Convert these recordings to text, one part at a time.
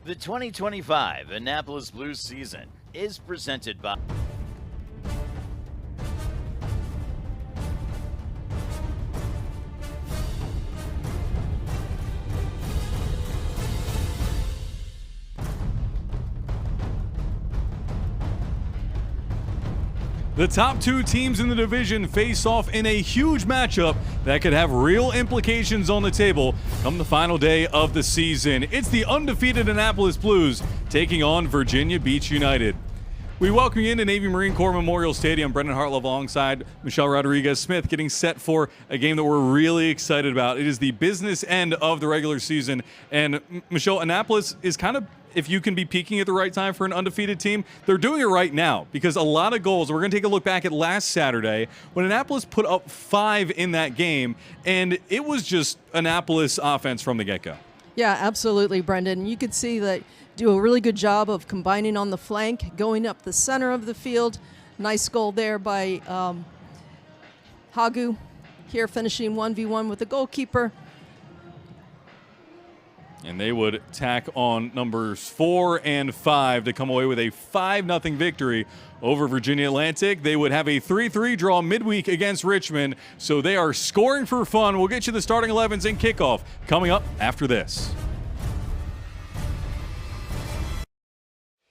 The 2025 Annapolis Blues season is presented by The top two teams in the division face off in a huge matchup that could have real implications on the table come the final day of the season. It's the undefeated Annapolis Blues taking on Virginia Beach United. We welcome you into Navy Marine Corps Memorial Stadium. Brendan Hartlove alongside Michelle Rodriguez-Smith getting set for a game that we're really excited about. It is the business end of the regular season. And Michelle, Annapolis is kind of, if you can be peaking at the right time for an undefeated team, they're doing it right now because a lot of goals. We're going to take a look back at last Saturday when Annapolis put up 5 in that game, and it was just Annapolis offense from the get-go. Yeah, absolutely, Brendan. You could see that do a really good job of combining on the flank, going up the center of the field. Nice goal there by Hagu, here finishing 1v1 with the goalkeeper. And they would tack on numbers 4 and 5 to come away with a 5-0 victory over Virginia Atlantic. They would have a 3-3 draw midweek against Richmond, so they are scoring for fun. We'll get you the starting 11s and kickoff coming up after this.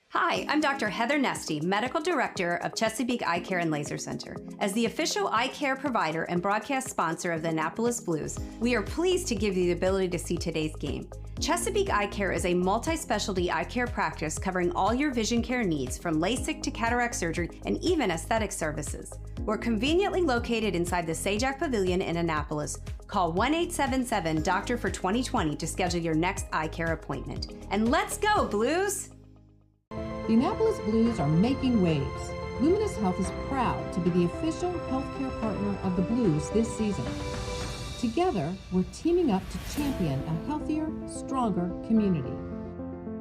Hi, I'm Dr. Heather Nesty, Medical Director of Chesapeake Eye Care and Laser Center. As the official eye care provider and broadcast sponsor of the Annapolis Blues, we are pleased to give you the ability to see today's game. Chesapeake Eye Care is a multi-specialty eye care practice covering all your vision care needs from LASIK to cataract surgery and even aesthetic services. We're conveniently located inside the Sajak Pavilion in Annapolis. Call 1-877-DOCTOR for 2020 to schedule your next eye care appointment. And let's go, Blues! The Annapolis Blues are making waves. Luminous Health is proud to be the official healthcare partner of the Blues this season. Together, we're teaming up to champion a healthier, stronger community.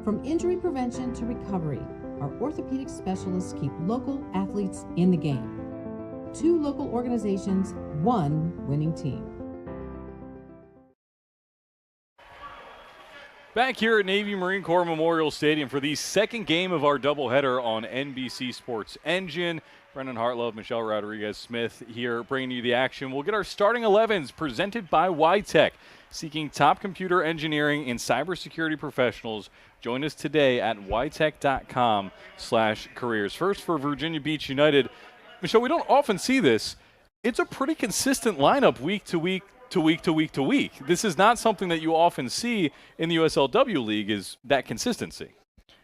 From injury prevention to recovery, our orthopedic specialists keep local athletes in the game. 2 local organizations, 1 winning team. Back here at Navy Marine Corps Memorial Stadium for the second game of our doubleheader on NBC Sports Engine. Brendan Hartlove, Michelle Rodriguez-Smith here bringing you the action. We'll get our starting 11s presented by YTech, seeking top computer engineering and cybersecurity professionals. Join us today at ytech.com/careers. First for Virginia Beach United. Michelle, we don't often see this. It's a pretty consistent lineup week to week. This is not something that you often see in the USLW League, is that consistency.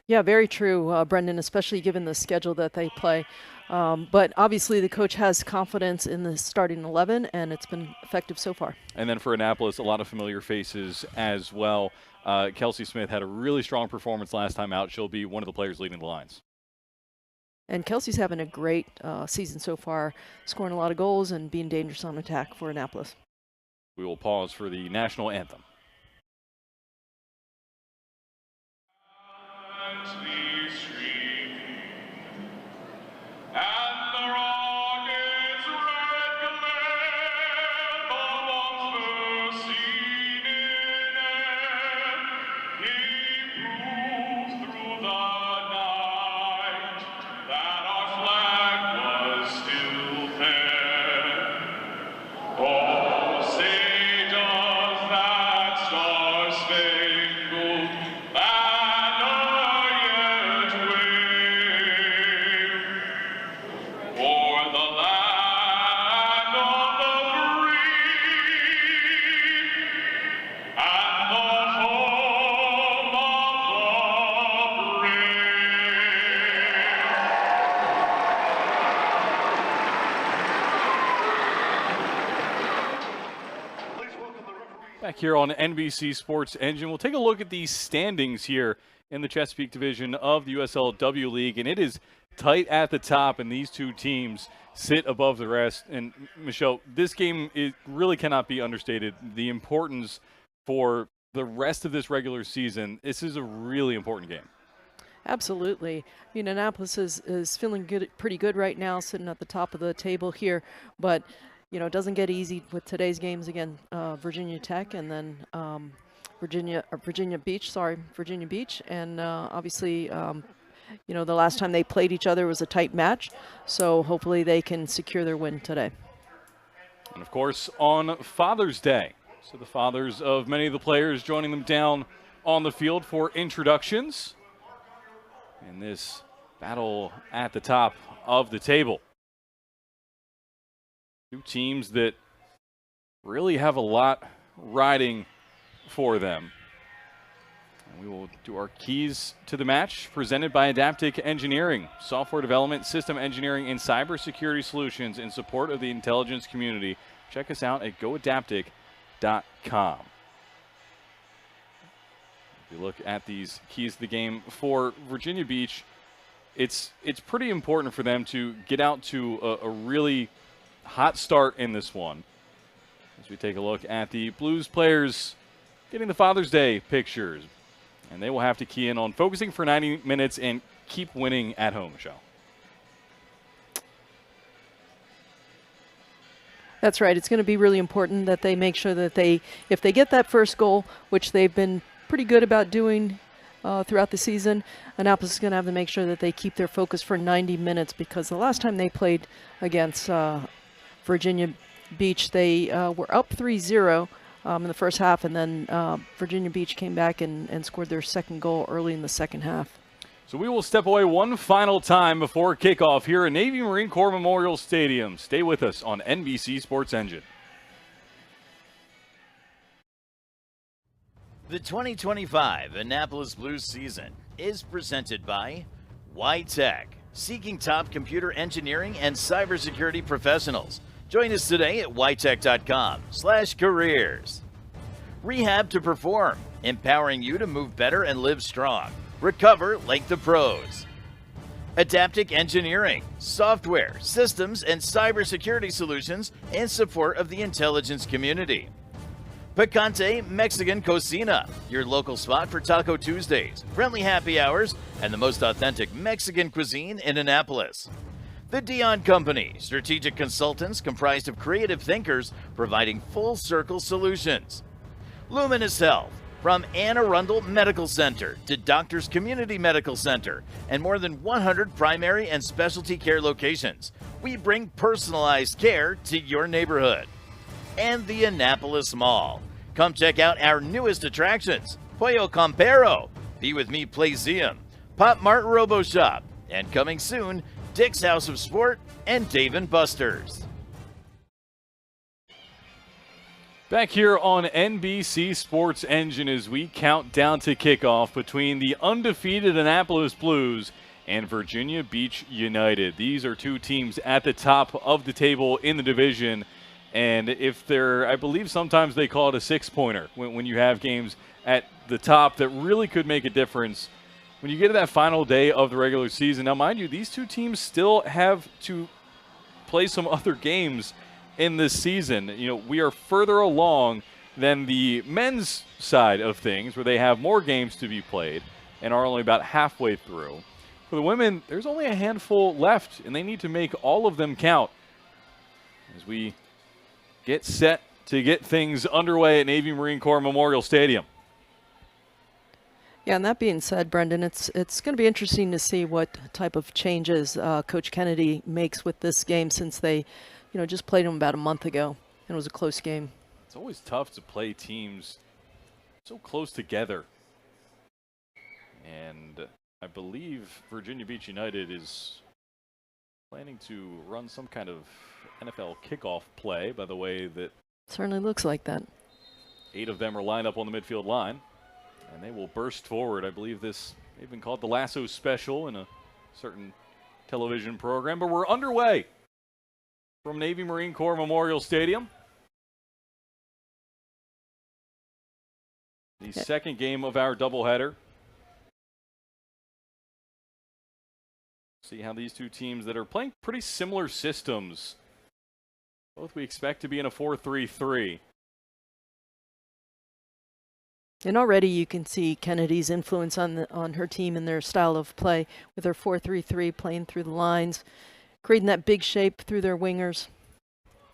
Yeah, very true, Brendan, especially given the schedule that they play. But obviously the coach has confidence in the starting 11, and it's been effective so far. And then for Annapolis, a lot of familiar faces as well. Kelsey Smith had a really strong performance last time out. She'll be one of the players leading the lines. And Kelsey's having a great season so far, scoring a lot of goals and being dangerous on attack for Annapolis. We will pause for the national anthem. Back here on NBC Sports Engine, we'll take a look at the standings here in the Chesapeake division of the USLW League, and it is tight at the top, and these two teams sit above the rest. And Michelle, this game really cannot be understated. The importance for the rest of this regular season, this is a really important game. Absolutely. I mean, Annapolis is feeling good, pretty good right now, sitting at the top of the table here, but you know, it doesn't get easy with today's games again, Virginia Tech, and then Virginia Beach, and obviously, the last time they played each other was a tight match, so hopefully they can secure their win today. And of course, on Father's Day, so the fathers of many of the players joining them down on the field for introductions in this battle at the top of the table. Two teams that really have a lot riding for them. And we will do our keys to the match presented by Adaptic Engineering, software development, system engineering, and cybersecurity solutions in support of the intelligence community. Check us out at goadaptic.com. If you look at these keys to the game for Virginia Beach, it's pretty important for them to get out to a really hot start in this one. As we take a look at the Blues players getting the Father's Day pictures. And they will have to key in on focusing for 90 minutes and keep winning at home, Michelle. That's right. It's going to be really important that they make sure that if they get that first goal, which they've been pretty good about doing throughout the season, Annapolis is going to have to make sure that they keep their focus for 90 minutes, because the last time they played against Virginia Beach, they were up 3-0 in the first half, and then Virginia Beach came back and scored their second goal early in the second half. So we will step away one final time before kickoff here at Navy Marine Corps Memorial Stadium. Stay with us on NBC Sports Engine. The 2025 Annapolis Blues season is presented by YTech, seeking top computer engineering and cybersecurity professionals. Join us today at ytech.com/careers. Rehab to Perform, empowering you to move better and live strong. Recover like the pros. Adaptic Engineering, software, systems, and cybersecurity solutions in support of the intelligence community. Picante Mexican Cocina, your local spot for Taco Tuesdays, friendly happy hours, and the most authentic Mexican cuisine in Annapolis. The Dion Company, strategic consultants comprised of creative thinkers providing full-circle solutions. Luminous Health, from Anne Arundel Medical Center to Doctors Community Medical Center and more than 100 primary and specialty care locations, we bring personalized care to your neighborhood. And the Annapolis Mall. Come check out our newest attractions, Pollo Campero, Be With Me Playseum, Pop Mart Robo Shop, and coming soon, Dick's House of Sport and Dave & Buster's. Back here on NBC Sports Engine as we count down to kickoff between the undefeated Annapolis Blues and Virginia Beach United. These are two teams at the top of the table in the division. And if they're, I believe sometimes they call it a six-pointer when you have games at the top that really could make a difference when you get to that final day of the regular season. Now, mind you, these two teams still have to play some other games in this season. You know, we are further along than the men's side of things, where they have more games to be played and are only about halfway through. For the women, there's only a handful left, and they need to make all of them count as we get set to get things underway at Navy Marine Corps Memorial Stadium. Yeah, and that being said, Brendan, it's going to be interesting to see what type of changes Coach Kennedy makes with this game, since they, just played them about a month ago, and it was a close game. It's always tough to play teams so close together. And I believe Virginia Beach United is planning to run some kind of NFL kickoff play, by the way that certainly looks like that. 8 of them are lined up on the midfield line, and they will burst forward. I believe this may have been called the Lasso Special in a certain television program, but we're underway from Navy Marine Corps Memorial Stadium. The second game of our doubleheader. See how these two teams that are playing pretty similar systems, both we expect to be in a 4-3-3. And already you can see Kennedy's influence on her team and their style of play with their 4-3-3, playing through the lines, creating that big shape through their wingers.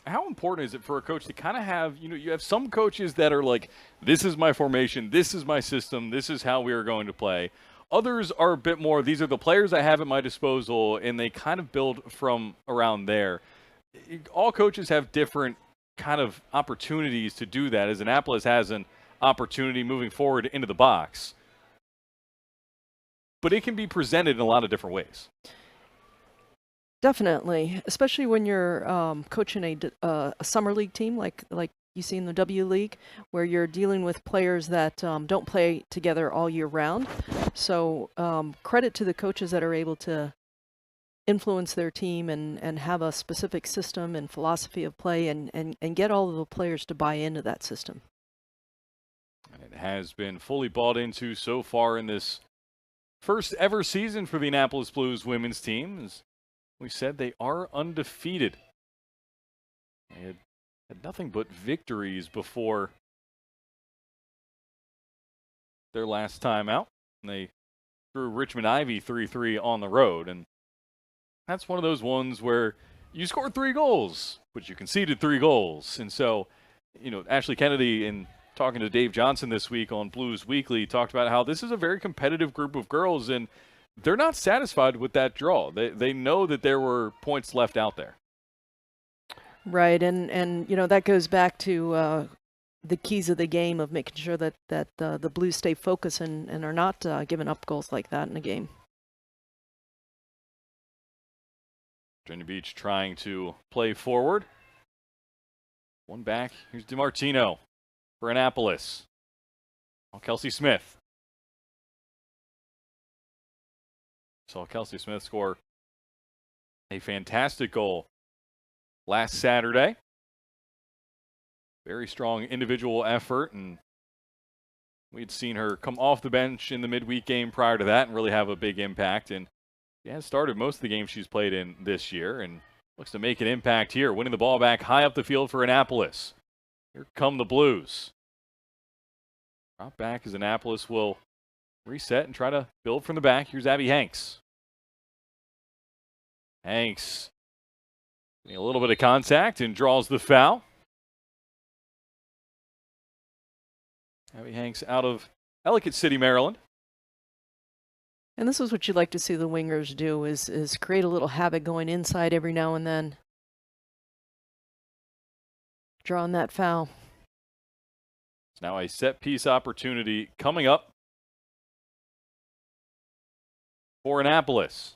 how important is it for a coach to kind of have, you have some coaches that are like, this is my formation, this is my system, this is how we are going to play. Others are a bit more, these are the players I have at my disposal, and they kind of build from around there. All coaches have different kind of opportunities to do that, as Annapolis has an opportunity moving forward into the box. But it can be presented in a lot of different ways. Definitely, especially when you're coaching a summer league team like you see in the W League, where you're dealing with players that don't play together all year round. So credit to the coaches that are able to influence their team and have a specific system and philosophy of play and get all of the players to buy into that system. And it has been fully bought into so far in this first ever season for the Annapolis Blues women's team. As we said, they are undefeated. They had nothing but victories before their last time out. And they threw Richmond Ivy 3-3 on the road. And that's one of those ones where you scored 3 goals, but you conceded 3 goals. And so, Ashley Kennedy, in talking to Dave Johnson this week on Blues Weekly, talked about how this is a very competitive group of girls, and they're not satisfied with that draw. They know that there were points left out there. Right, and that goes back to the keys of the game of making sure that the Blues stay focused and are not giving up goals like that in a game. Virginia Beach trying to play forward. One back. Here's DiMartino for Annapolis. Kelsey Smith. Saw Kelsey Smith score a fantastic goal last Saturday. Very strong individual effort, and we'd seen her come off the bench in the midweek game prior to that and really have a big impact. And she has started most of the games she's played in this year and looks to make an impact here, winning the ball back high up the field for Annapolis. Here come the Blues. Drop back as Annapolis will reset and try to build from the back. Here's Abby Hanks. Hanks getting a little bit of contact and draws the foul. Abby Hanks out of Ellicott City, Maryland. And this is what you'd like to see the wingers do, is create a little havoc going inside every now and then. Drawing that foul. It's now a set-piece opportunity coming up for Annapolis.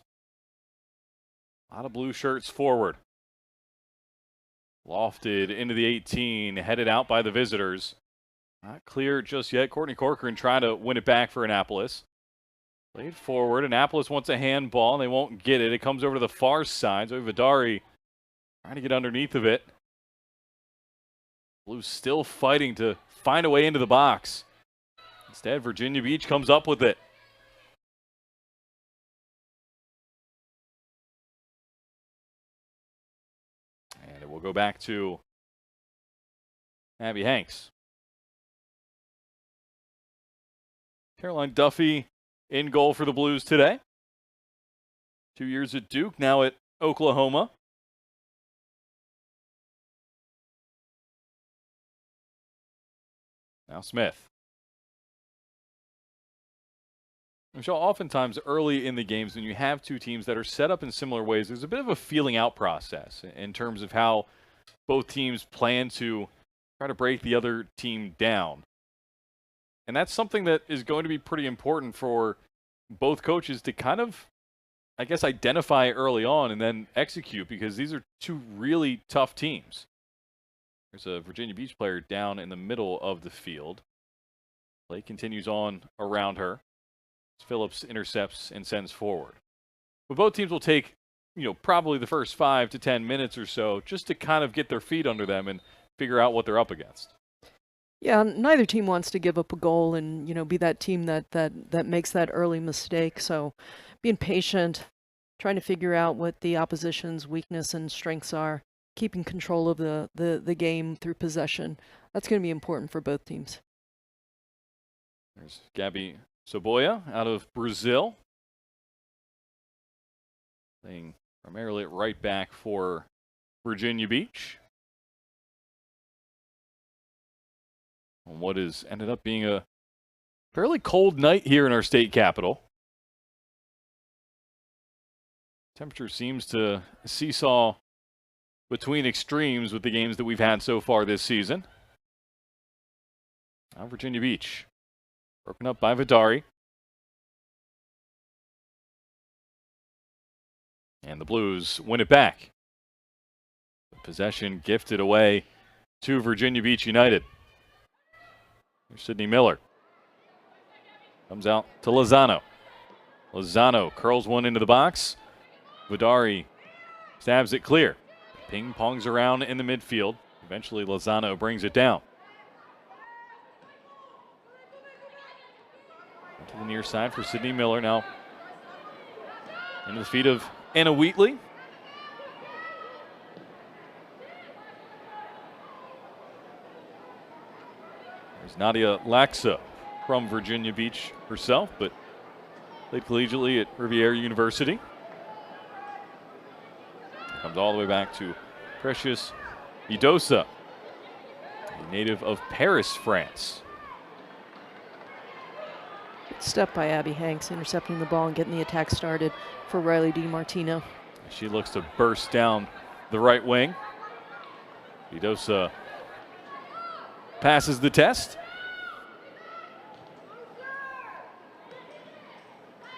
A lot of blue shirts forward. Lofted into the 18, headed out by the visitors. Not clear just yet. Courtney Corcoran trying to win it back for Annapolis. Played forward. Annapolis wants a handball, and they won't get it. It comes over to the far side. Zoe Vidari trying to get underneath of it. Blues still fighting to find a way into the box. Instead, Virginia Beach comes up with it. And it will go back to Abby Hanks. Caroline Duffy in goal for the Blues today. 2 years at Duke, now at Oklahoma. Now Smith. Michelle, oftentimes early in the games when you have two teams that are set up in similar ways, there's a bit of a feeling out process in terms of how both teams plan to try to break the other team down. And that's something that is going to be pretty important for both coaches to kind of, I guess, identify early on and then execute, because these are two really tough teams. There's a Virginia Beach player down in the middle of the field. Play continues on around her. Phillips intercepts and sends forward. But both teams will take, probably the first 5 to 10 minutes or so just to kind of get their feet under them and figure out what they're up against. Yeah, neither team wants to give up a goal and, be that team that makes that early mistake. So being patient, trying to figure out what the opposition's weakness and strengths are, keeping control of the game through possession. That's going to be important for both teams. There's Gabby Soboya out of Brazil, playing primarily at right back for Virginia Beach. on what has ended up being a fairly cold night here in our state capital. Temperature seems to seesaw between extremes with the games that we've had so far this season. Now Virginia Beach, broken up by Vidari. And the Blues win it back. The possession gifted away to Virginia Beach United. Here's Sidney Miller. Comes out to Lozano. Lozano curls one into the box. Vidari stabs it clear. Ping-pongs around in the midfield. Eventually Lozano brings it down. To the near side for Sidney Miller now. Into the feet of Anna Wheatley. There's Nadia Laxa from Virginia Beach herself, but played collegiately at Riviera University. Comes all the way back to Precious Idosa, a native of Paris, France. Good step by Abby Hanks, intercepting the ball and getting the attack started for Riley DiMartino. She looks to burst down the right wing. Idosa passes the test.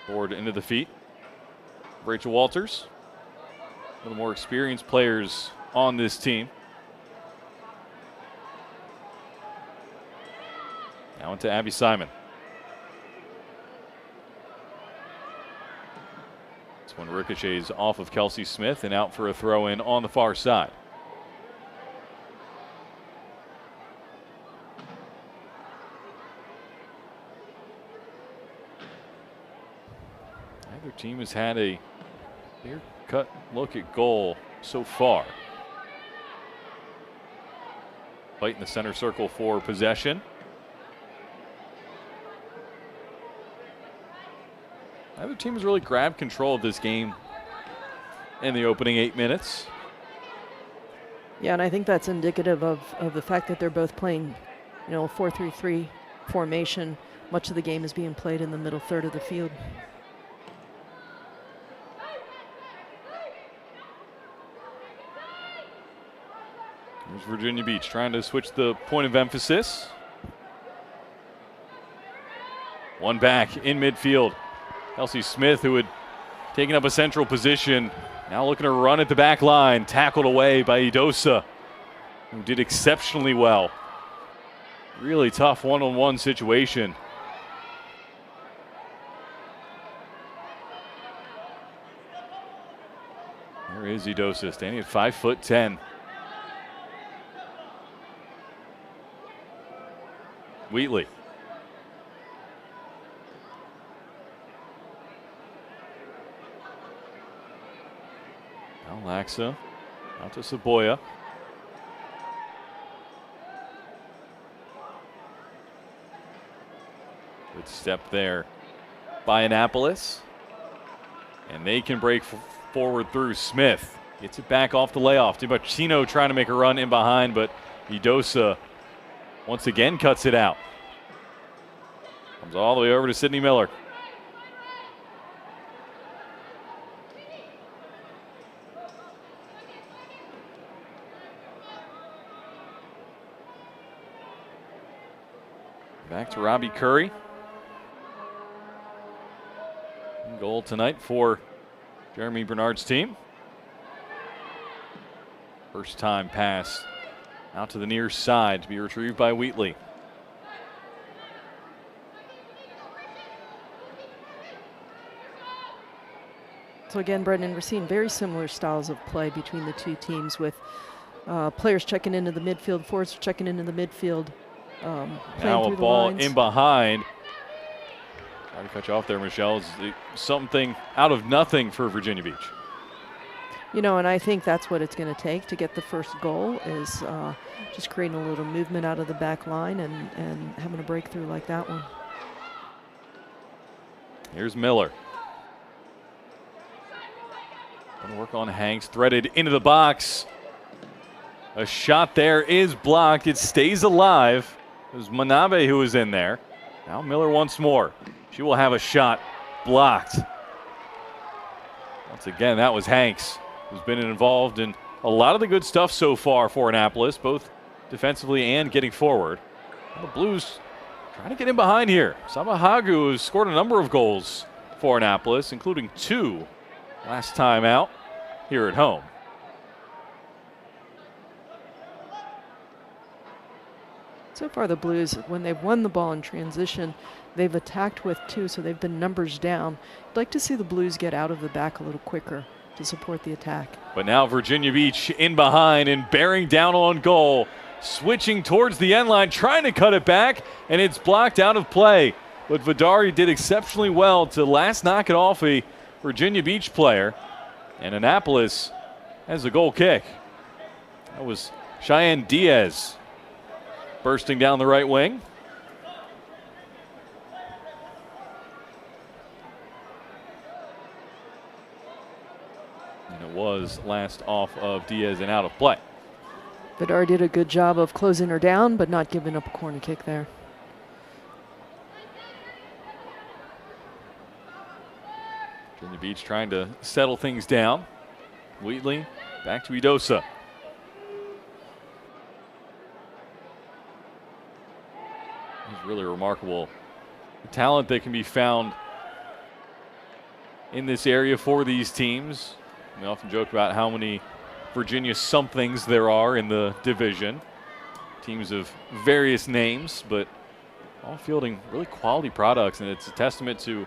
Forward into the feet. Rachel Walters. One of the more experienced players on this team. Now into Abby Simon. This one ricochets off of Kelsey Smith and out for a throw in on the far side. Neither team has had a clear-cut look at goal so far. Fight in the center circle for possession. Neither team has really grabbed control of this game in the opening 8 minutes. Yeah, and I think that's indicative of the fact that they're both playing, a 4-3-3 formation. Much of the game is being played in the middle third of the field. Here's Virginia Beach trying to switch the point of emphasis. One back in midfield. Kelsey Smith, who had taken up a central position, now looking to run at the back line. Tackled away by Idosa, who did exceptionally well. Really tough one-on-one situation. There is Idosa, standing at 5'10". Wheatley. Now Laxa out to Saboya. Good step there by Annapolis. And they can break forward through Smith. Gets it back off the layoff. DiMartino trying to make a run in behind, but Idosa once again cuts it out. Comes all the way over to Sidney Miller. Back to Robbie Curry. Goal tonight for Jeremy Bernard's team. First time pass out to the near side to be retrieved by Wheatley. So again, Brendan, we're seeing very similar styles of play between the two teams, with players checking into the midfield, forwards checking into the midfield. Now a ball in behind. Trying to cut you off there, Michelle. Is something out of nothing for Virginia Beach. And I think that's what it's going to take to get the first goal, is just creating a little movement out of the back line and having a breakthrough like that one. Here's Miller. Going to work on Hanks, threaded into the box. A shot there is blocked. It stays alive. It was Manabe who was in there. Now Miller once more. She will have a shot blocked. Once again, that was Hanks, who's been involved in a lot of the good stuff so far for Annapolis, both defensively and getting forward. And the Blues trying to get in behind here. Sabahagu has scored a number of goals for Annapolis, including 2 last time out here at home. So far, the Blues, when they've won the ball in transition, they've attacked with 2, so they've been numbers down. I'd like to see the Blues get out of the back a little quicker to support the attack. But now Virginia Beach in behind and bearing down on goal, switching towards the end line, trying to cut it back, and it's blocked out of play. But Vidari did exceptionally well to last knock it off a Virginia Beach player, and Annapolis has a goal kick. That was Cheyenne Diaz bursting down the right wing. And it was last off of Diaz and out of play. Vidar did a good job of closing her down, but not giving up a corner kick there. Virginia Beach trying to settle things down. Wheatley back to Idosa. It's really remarkable the talent that can be found in this area for these teams. We often joke about how many Virginia somethings there are in the division. Teams of various names, but all fielding really quality products, and it's a testament to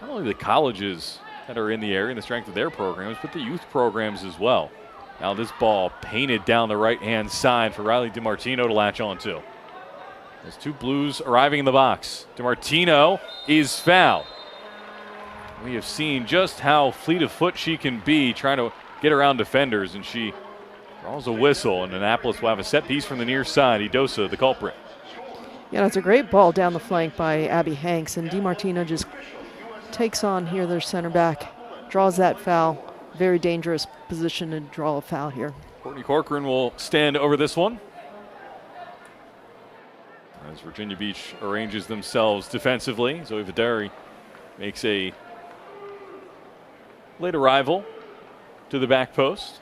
not only the colleges that are in the area and the strength of their programs, but the youth programs as well. Now this ball painted down the right-hand side for Riley DiMartino to latch onto. There's 2 Blues arriving in the box. DiMartino is fouled. We have seen just how fleet of foot she can be trying to get around defenders, and she draws a whistle, and Annapolis will have a set piece from the near side. Idosa, the culprit. Yeah, that's a great ball down the flank by Abby Hanks, and DiMartino just takes on here their center back, draws that foul. Very dangerous position to draw a foul here. Courtney Corcoran will stand over this one as Virginia Beach arranges themselves defensively. Zoe Vidari makes a late arrival to the back post.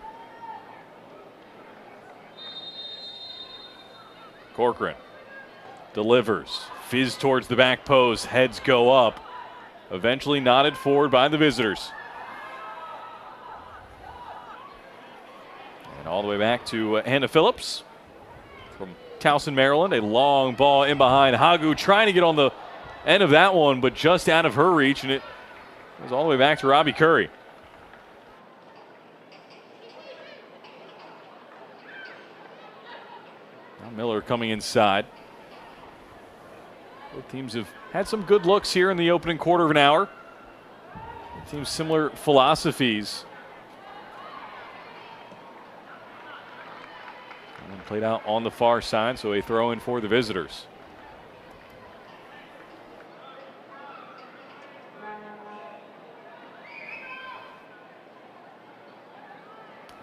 Corcoran delivers, fizz towards the back post, heads go up, eventually nodded forward by the visitors. And all the way back to Hannah Phillips from Towson, Maryland. A long ball in behind. Hagu trying to get on the end of that one, but just out of her reach, and it goes all the way back to Robbie Curry. Now Miller coming inside. Both teams have had some good looks here in the opening quarter of an hour. Teams similar philosophies. And played out on the far side, so a throw in for the visitors.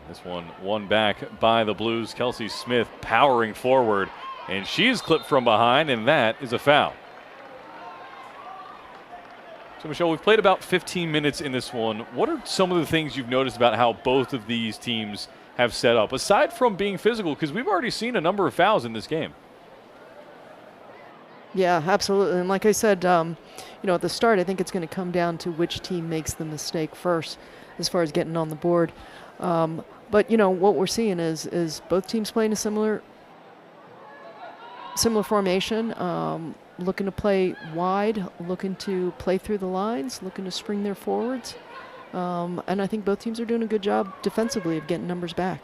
This one won back by the Blues. Kelsey Smith powering forward, and she is clipped from behind, and that is a foul. So, Michelle, we've played about 15 minutes in this one. What are some of the things you've noticed about how both of these teams have set up, aside from being physical, because we've already seen a number of fouls in this game? Yeah, absolutely. And like I said, at the start, I think it's going to come down to which team makes the mistake first as far as getting on the board. But, what we're seeing is both teams playing a similar formation, looking to play wide, looking to play through the lines, looking to spring their forwards. And I think both teams are doing a good job defensively of getting numbers back.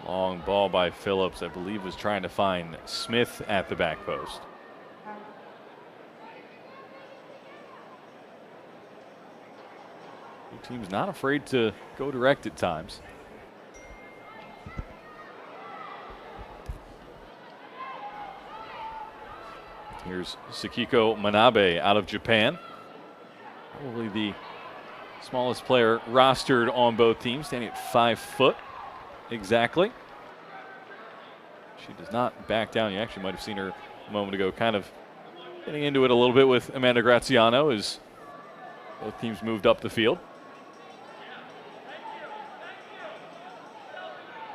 Long ball by Phillips, I believe, was trying to find Smith at the back post. The team's not afraid to go direct at times. Here's Sakiko Manabe out of Japan. Probably the smallest player rostered on both teams, standing at 5 foot exactly. She does not back down. You actually might have seen her a moment ago kind of getting into it a little bit with Amanda Graziano as both teams moved up the field.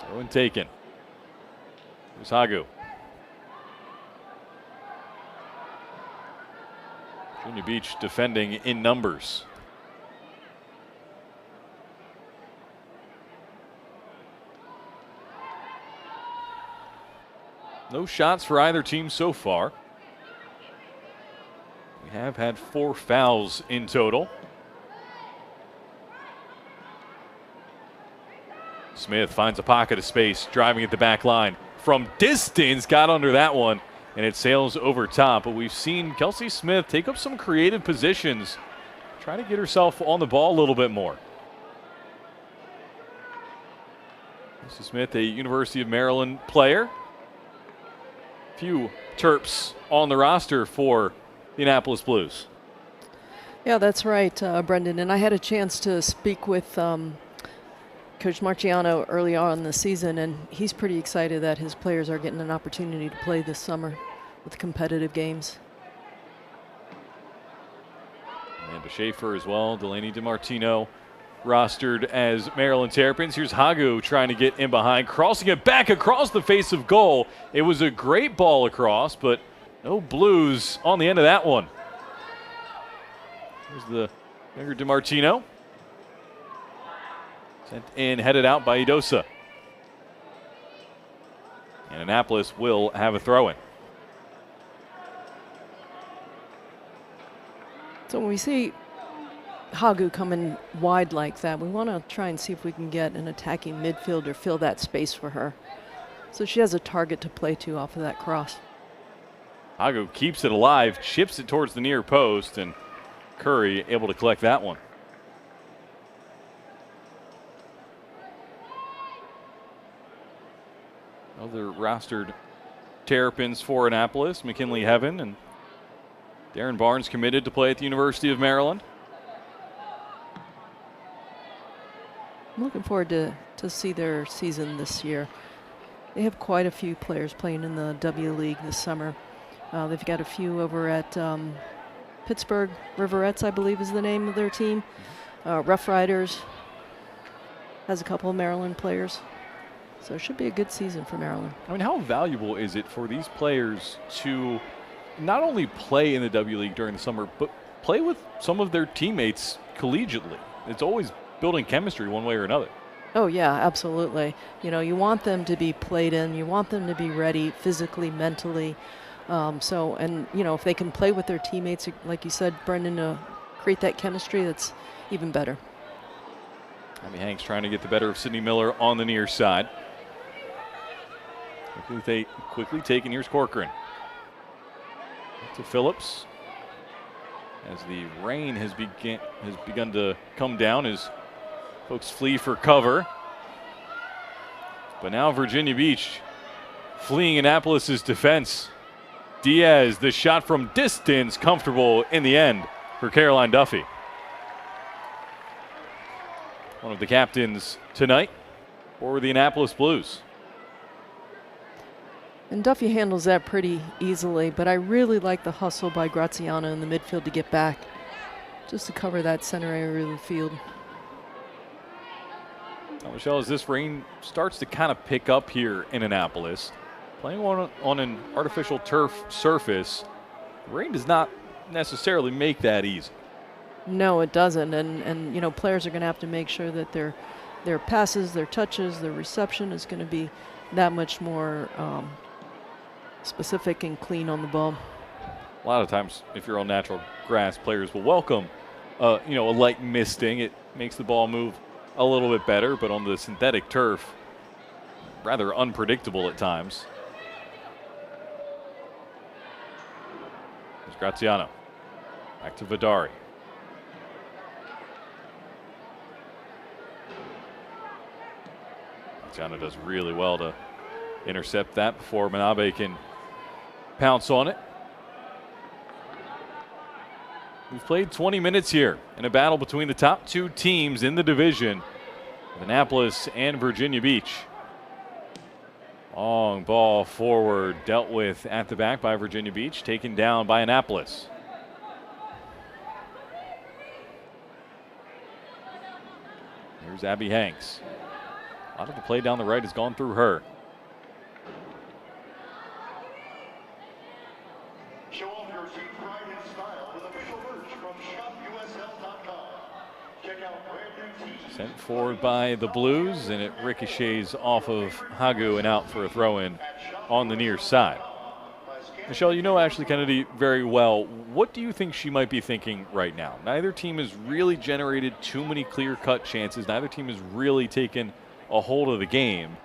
Throw and taken. Here's Hagu. Virginia Beach defending in numbers. No shots for either team so far. We have had 4 fouls in total. Smith finds a pocket of space, driving at the back line. From distance, got under that one, and it sails over top. But we've seen Kelsey Smith take up some creative positions, try to get herself on the ball a little bit more. Kelsey Smith, a University of Maryland player. Few Terps on the roster for the Annapolis Blues. Yeah, that's right, Brendan. And I had a chance to speak with Coach Marciano early on in the season, and he's pretty excited that his players are getting an opportunity to play this summer with competitive games. Amanda Schaefer as well, Delaney DiMartino rostered as Maryland Terrapins. Here's Hagu trying to get in behind, crossing it back across the face of goal. It was a great ball across, but no Blues on the end of that one. Here's the younger DiMartino. Sent in, headed out by Idosa. And Annapolis will have a throw-in. So when we see Hagu coming wide like that, we want to try and see if we can get an attacking midfielder fill that space for her, so she has a target to play to off of that cross. Hagu keeps it alive, chips it towards the near post, and Curry able to collect that one. Other rostered Terrapins for Annapolis, McKinley Heaven, and Darren Barnes committed to play at the University of Maryland. I'm looking forward to see their season this year. They have quite a few players playing in the W League this summer. They've got a few over at Pittsburgh Riverettes, I believe is the name of their team. Rough Riders has a couple of Maryland players. So it should be a good season for Maryland. I mean, how valuable is it for these players to not only play in the W League during the summer, but play with some of their teammates collegiately? It's always building chemistry one way or another. Oh, yeah, absolutely. You know, you want them to be played in. You want them to be ready physically, mentally. And, you know, if they can play with their teammates, like you said, Brendan, to create that chemistry, that's even better. Abby Hanks trying to get the better of Sydney Miller on the near side. Quickly taken. Here's Corcoran. To Phillips. As the rain has begun to come down as folks flee for cover. But now Virginia Beach fleeing Annapolis' defense. Diaz, the shot from distance, comfortable in the end for Caroline Duffy. One of the captains tonight for the Annapolis Blues. And Duffy handles that pretty easily, but I really like the hustle by Graziano in the midfield to get back, just to cover that center area of the field. Now, Michelle, as this rain starts to kind of pick up here in Annapolis, playing on an artificial turf surface, rain does not necessarily make that easy. No, it doesn't, and you know, players are going to have to make sure that their passes, their touches, their reception is going to be that much more specific and clean on the ball. A lot of times, if you're on natural grass, players will welcome, a light misting. It makes the ball move a little bit better, but on the synthetic turf, rather unpredictable at times. There's Graziano. Back to Vidari. Graziano does really well to intercept that before Manabe can pounce on it. We've played 20 minutes here in a battle between the top two teams in the division, Annapolis and Virginia Beach. Long ball forward, dealt with at the back by Virginia Beach, taken down by Annapolis. Here's Abby Hanks. A lot of the play down the right has gone through her. Show off your suit, pride, and style with official merch from shopusl.com. Check out brand new tees. Sent forward by the Blues, and it ricochets off of Hagu and out for a throw-in on the near side. Michelle, you know Ashley Kennedy very well. What do you think she might be thinking right now? Neither team has really generated too many clear-cut chances. Neither team has really taken a hold of the game.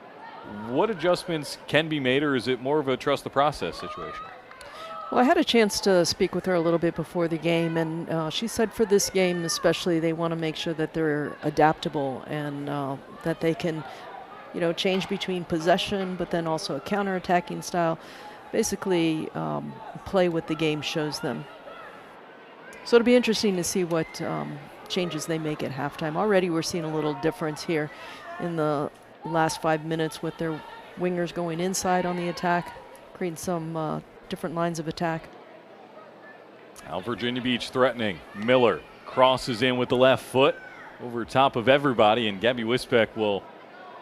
What adjustments can be made, or is it more of a trust the process situation? Well, I had a chance to speak with her a little bit before the game, and she said for this game especially, they want to make sure that they're adaptable and that they can, change between possession, but then also a counter-attacking style. Basically, play what the game shows them. So it'll be interesting to see what changes they make at halftime. Already we're seeing a little difference here in the last 5 minutes with their wingers going inside on the attack, creating some different lines of attack. Now Virginia Beach threatening. Miller crosses in with the left foot over top of everybody, and Gabby Wisbeck will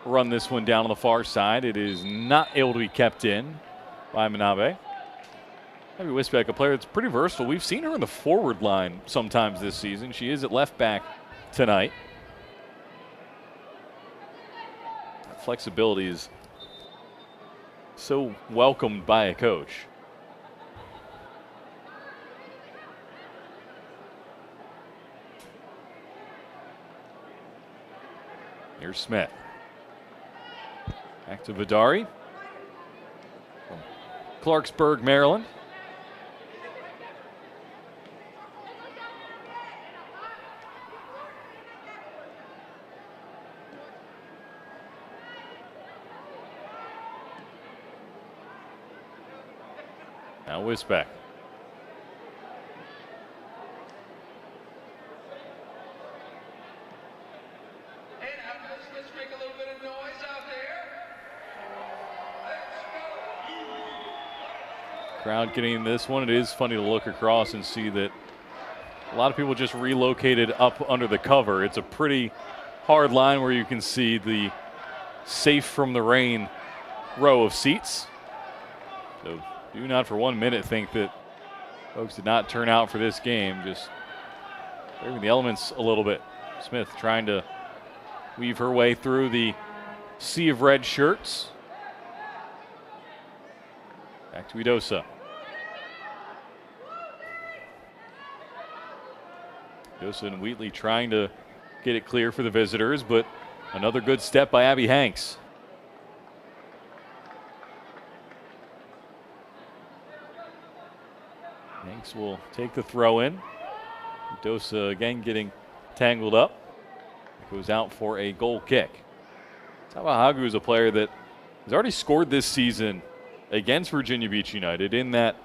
run this one down on the far side. It is not able to be kept in by Manabe. Gabby Wisbeck, a player that's pretty versatile. We've seen her in the forward line sometimes this season. She is at left back tonight. That flexibility is so welcomed by a coach. Here's Smith. Back to Vidari. From Clarksburg, Maryland. Now Wisbeck. Let's make a little bit of noise out there. Crowd getting this one. It is funny to look across and see that a lot of people just relocated up under the cover. It's a pretty hard line where you can see the safe from the rain row of seats. So do not for 1 minute think that folks did not turn out for this game. Just braving the elements a little bit. Smith trying to weave her way through the sea of red shirts. Back to Idosa. Idosa and Wheatley trying to get it clear for the visitors, but another good step by Abby Hanks. Hanks will take the throw in. Idosa again getting tangled up. Goes out for a goal kick. Tawa Hagu is a player that has already scored this season against Virginia Beach United in that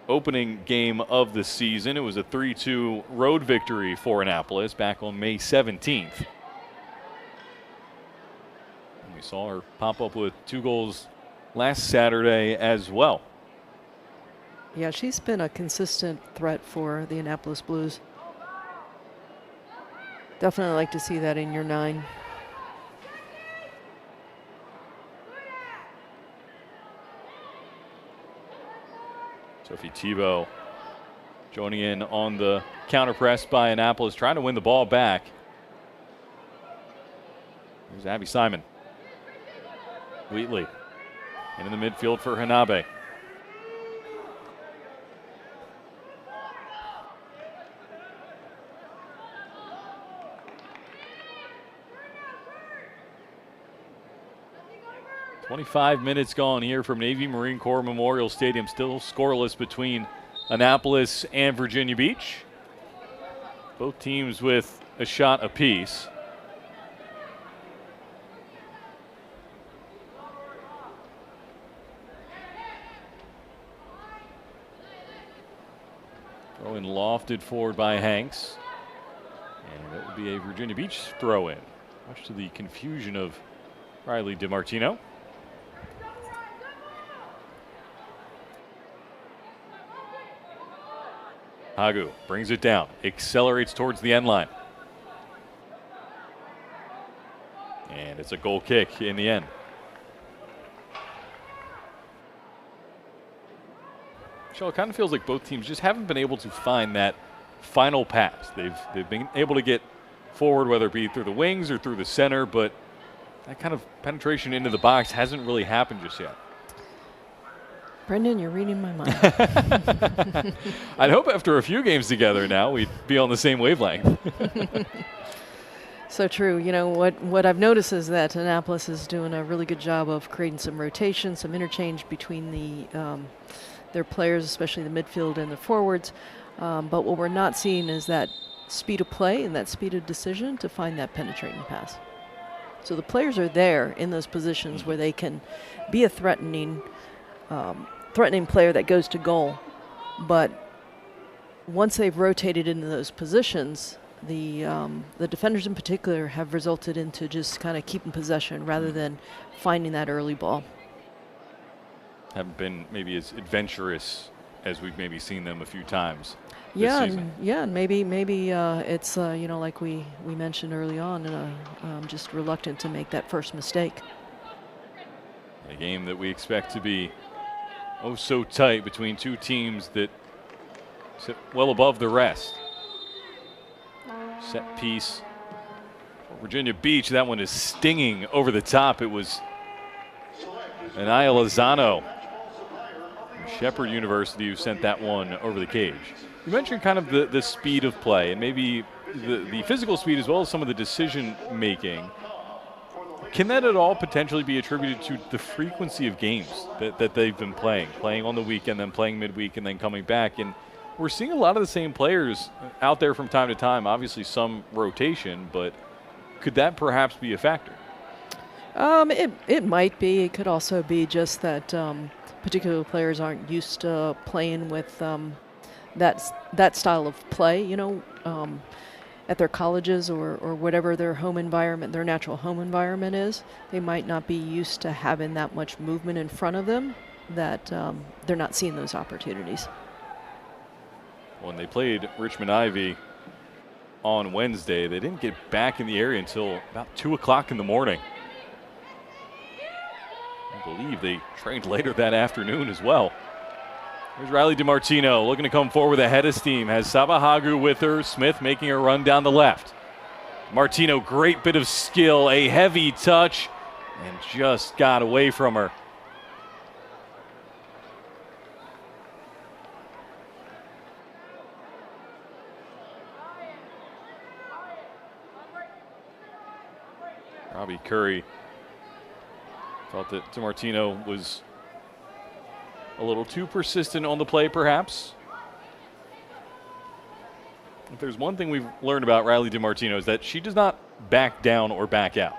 opening game of the season. It was a 3-2 road victory for Annapolis back on May 17th. And we saw her pop up with 2 goals last Saturday as well. Yeah, she's been a consistent threat for the Annapolis Blues. Definitely like to see that in your 9. Sophie Tebow joining in on the counter press by Annapolis, trying to win the ball back. There's Abby Simon. Wheatley in the midfield for Hanabe. "25 minutes gone here from Navy Marine Corps Memorial Stadium. Still scoreless between Annapolis and Virginia Beach. Both teams with a shot apiece. Throw in lofted forward by Hanks. And that would be a Virginia Beach throw in, much to the confusion of Riley DiMartino. Hagu brings it down, accelerates towards the end line. And it's a goal kick in the end. Michelle, it kind of feels like both teams just haven't been able to find that final pass. They've been able to get forward, whether it be through the wings or through the center, but that kind of penetration into the box hasn't really happened just yet. Brendan, you're reading my mind. I'd hope after a few games together now we'd be on the same wavelength. So true. You know, what I've noticed is that Annapolis is doing a really good job of creating some rotation, some interchange between their players, especially the midfield and the forwards. But what we're not seeing is that speed of play and that speed of decision to find that penetrating pass. So the players are there in those positions where they can be a threatening player that goes to goal. But once they've rotated into those positions, the defenders in particular have resulted into just kind of keeping possession rather than finding that early ball. Haven't been maybe as adventurous as we've maybe seen them a few times. Yeah, and maybe it's like we mentioned early on, just reluctant to make that first mistake. A game that we expect to be oh so tight between two teams that sit well above the rest. Set piece for Virginia Beach. That one is stinging over the top. It was Anaya Lozano from Shepherd University who sent that one over the cage. You mentioned kind of the speed of play and maybe the physical speed as well as some of the decision making. Can that at all potentially be attributed to the frequency of games that they've been playing on the weekend, then playing midweek, and then coming back? And we're seeing a lot of the same players out there from time to time, obviously some rotation, but could that perhaps be a factor? It might be. It could also be just that particular players aren't used to playing with that style of play, at their colleges or whatever their home environment, their natural home environment is. They might not be used to having that much movement in front of them, that they're not seeing those opportunities. When they played Richmond Ivy on Wednesday, they didn't get back in the area until about 2 o'clock in the morning. I believe they trained later that afternoon as well. Here's Riley DiMartino looking to come forward with a head of steam. Has Saba Hagu with her. Smith making a run down the left. Martino, great bit of skill, a heavy touch, and just got away from her. Robbie Curry thought that DiMartino was a little too persistent on the play, perhaps. If there's one thing we've learned about Riley DiMartino is that she does not back down or back out.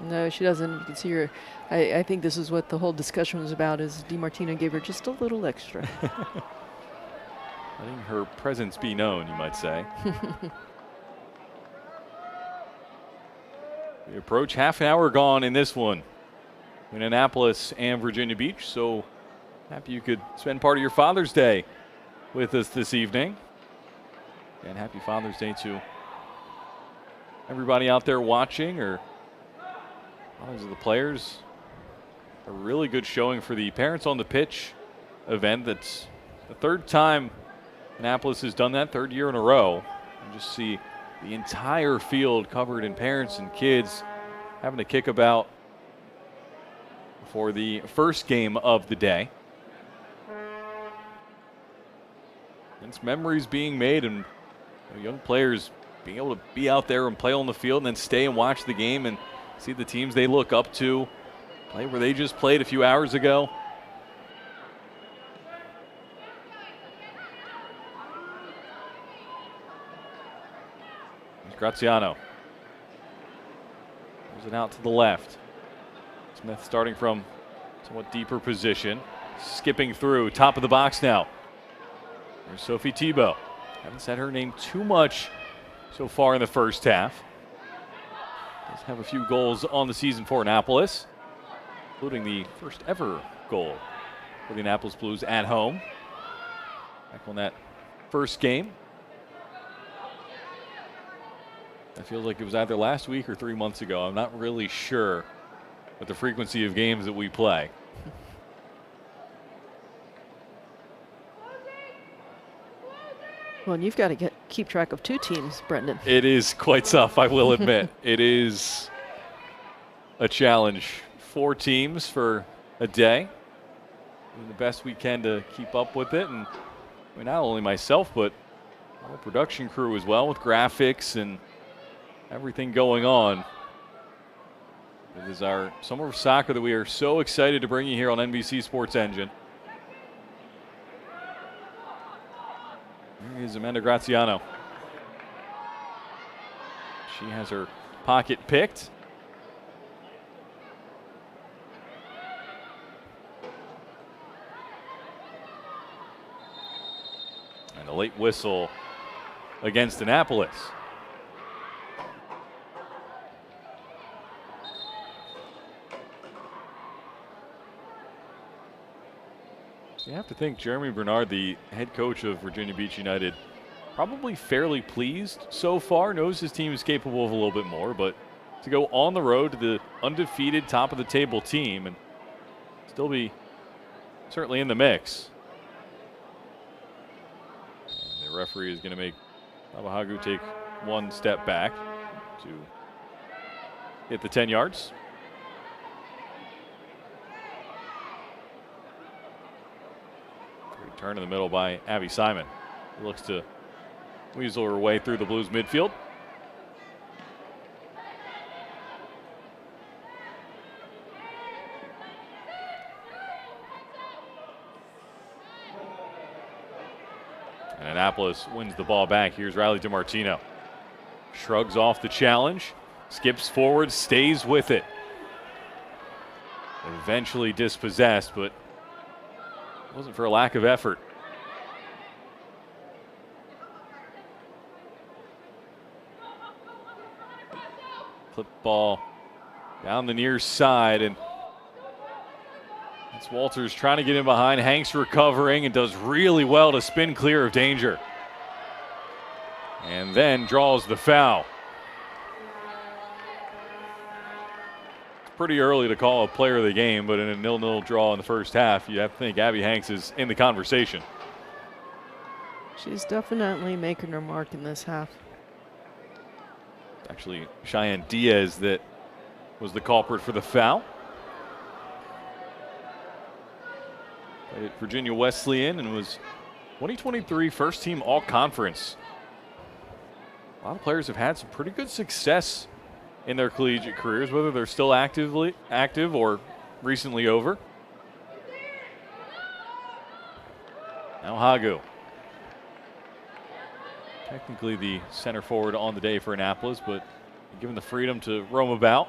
No, she doesn't. You can see her. I think this is what the whole discussion was about, is DiMartino gave her just a little extra. Letting her presence be known, you might say. We approach half an hour gone in this one in Annapolis and Virginia Beach. So happy you could spend part of your Father's Day with us this evening. And happy Father's Day to everybody out there watching, or fathers of the players. A really good showing for the Parents on the Pitch event. That's the third time Annapolis has done that, third year in a row. And just see the entire field covered in parents and kids having a kickabout for the first game of the day. It's memories being made, and young players being able to be out there and play on the field and then stay and watch the game and see the teams they look up to play where they just played a few hours ago. Here's Graziano. Moves it out to the left. Smith starting from somewhat deeper position. Skipping through, top of the box now. There's Sophie Thibault. Haven't said her name too much so far in the first half. Does have a few goals on the season for Annapolis, including the first ever goal for the Annapolis Blues at home. Back on that first game. I feel like it was either last week or 3 months ago. I'm not really sure with the frequency of games that we play. Well, and you've got to keep track of 2 teams, Brendan. It is quite tough, I will admit. It is a challenge. 4 teams for a day. Doing the best we can to keep up with it. And I mean, not only myself, but the whole production crew as well, with graphics and everything going on. It is our summer of soccer that we are so excited to bring you here on NBC Sports Engine. Here is Amanda Graziano. She has her pocket picked. And a late whistle against Annapolis. You have to think Jeremy Bernard, the head coach of Virginia Beach United, probably fairly pleased so far. Knows his team is capable of a little bit more, but to go on the road to the undefeated top of the table team and still be certainly in the mix. And the referee is going to make Labahagu take 1 step back to hit the 10 yards. Turn in the middle by Abby Simon. Looks to weasel her way through the Blues midfield. And Annapolis wins the ball back. Here's Riley DiMartino. Shrugs off the challenge, skips forward, stays with it. Eventually dispossessed, but wasn't for a lack of effort. Clip ball down the near side, and it's Walters trying to get in behind. Hanks recovering and does really well to spin clear of danger. And then draws the foul. Pretty early to call a player of the game, but in a 0-0 draw in the first half, you have to think Abby Hanks is in the conversation. She's definitely making her mark in this half. Actually, Cheyenne Diaz that was the culprit for the foul. Played at Virginia Wesleyan and was 2023 first team all-conference. A lot of players have had some pretty good success in their collegiate careers, whether they're still active or recently over. Now Hagu. Technically the center forward on the day for Annapolis, but given the freedom to roam about.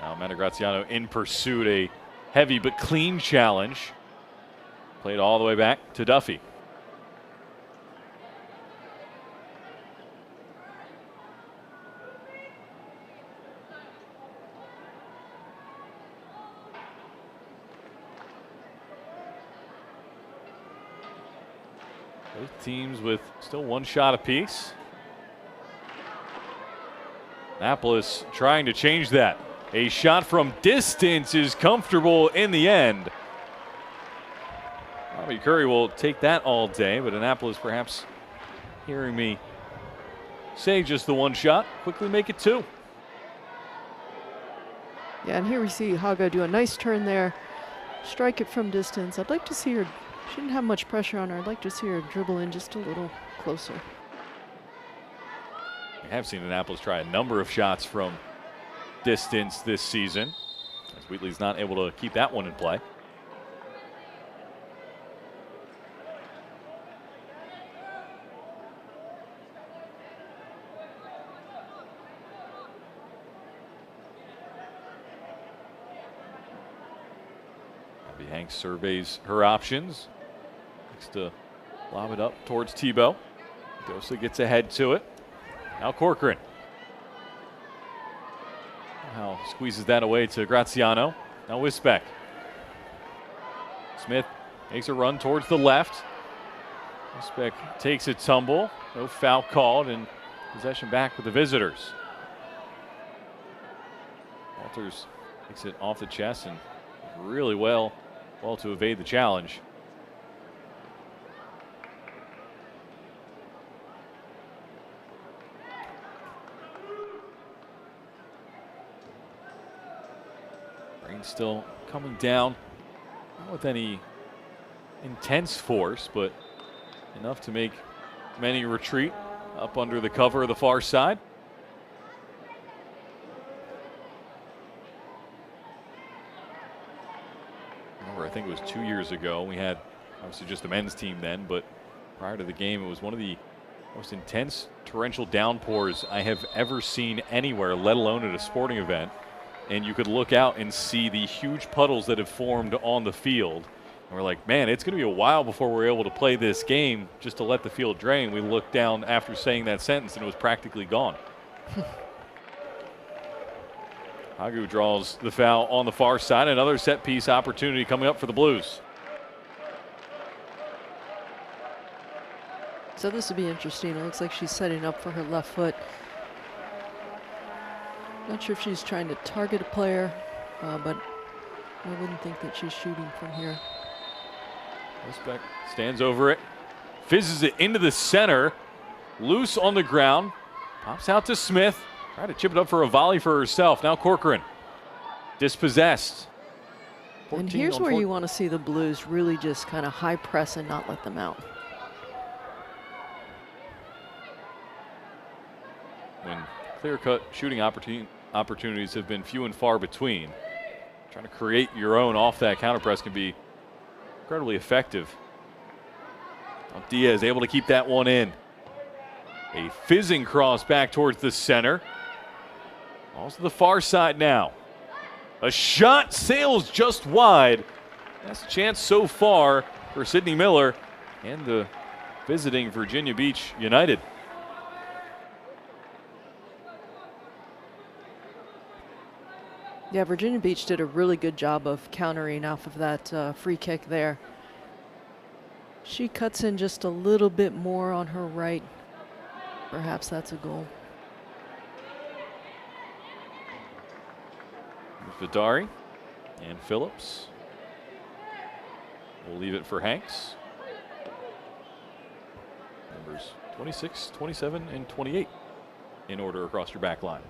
Now Amanda Graziano in pursuit, a heavy but clean challenge. Played all the way back to Duffy. Both teams with still 1 shot apiece. Annapolis trying to change that. A shot from distance is comfortable in the end. Bobby Curry will take that all day, but Annapolis perhaps hearing me say just the 1 shot, quickly make it 2. Yeah, and here we see Haga do a nice turn there, strike it from distance. I'd like to see her. She didn't have much pressure on her. I'd like to see her dribble in just a little closer. We have seen Annapolis try a number of shots from distance this season, as Wheatley's not able to keep that one in play. Abby Hanks surveys her options. To lob it up towards Tebow. Dosa gets ahead to it. Now Corcoran. Now squeezes that away to Graziano. Now Wisbeck. Smith makes a run towards the left. Prospect takes a tumble. No foul called, and possession back with the visitors. Walters takes it off the chest and really well to evade the challenge. Rain still coming down, not with any intense force, but enough to make many retreat up under the cover of the far side. Remember, I think it was 2 years ago. We had obviously just the men's team then, but prior to the game, it was one of the most intense torrential downpours I have ever seen anywhere, let alone at a sporting event. And you could look out and see the huge puddles that have formed on the field. And we're like, man, it's going to be a while before we're able to play this game just to let the field drain. We looked down after saying that sentence, and it was practically gone. Hagu draws the foul on the far side. Another set-piece opportunity coming up for the Blues. So this will be interesting. It looks like she's setting up for her left foot. Not sure if she's trying to target a player, but I wouldn't think that she's shooting from here. Prospect stands over it, fizzes it into the center, loose on the ground, pops out to Smith, trying to chip it up for a volley for herself. Now Corcoran, dispossessed. And here's where you want to see the Blues really just kind of high press and not let them out. When clear-cut shooting opportunities have been few and far between, trying to create your own off that counter press can be incredibly effective. Diaz able to keep that one in. A fizzing cross back towards the center. Balls to the far side now. A shot sails just wide. That's a chance so far for Sydney Miller and the visiting Virginia Beach United. Yeah, Virginia Beach did a really good job of countering off of that free kick there. She cuts in just a little bit more on her right. Perhaps that's a goal. Vidari and Phillips. We'll leave it for Hanks. Numbers 26, 27, and 28 in order across your back line.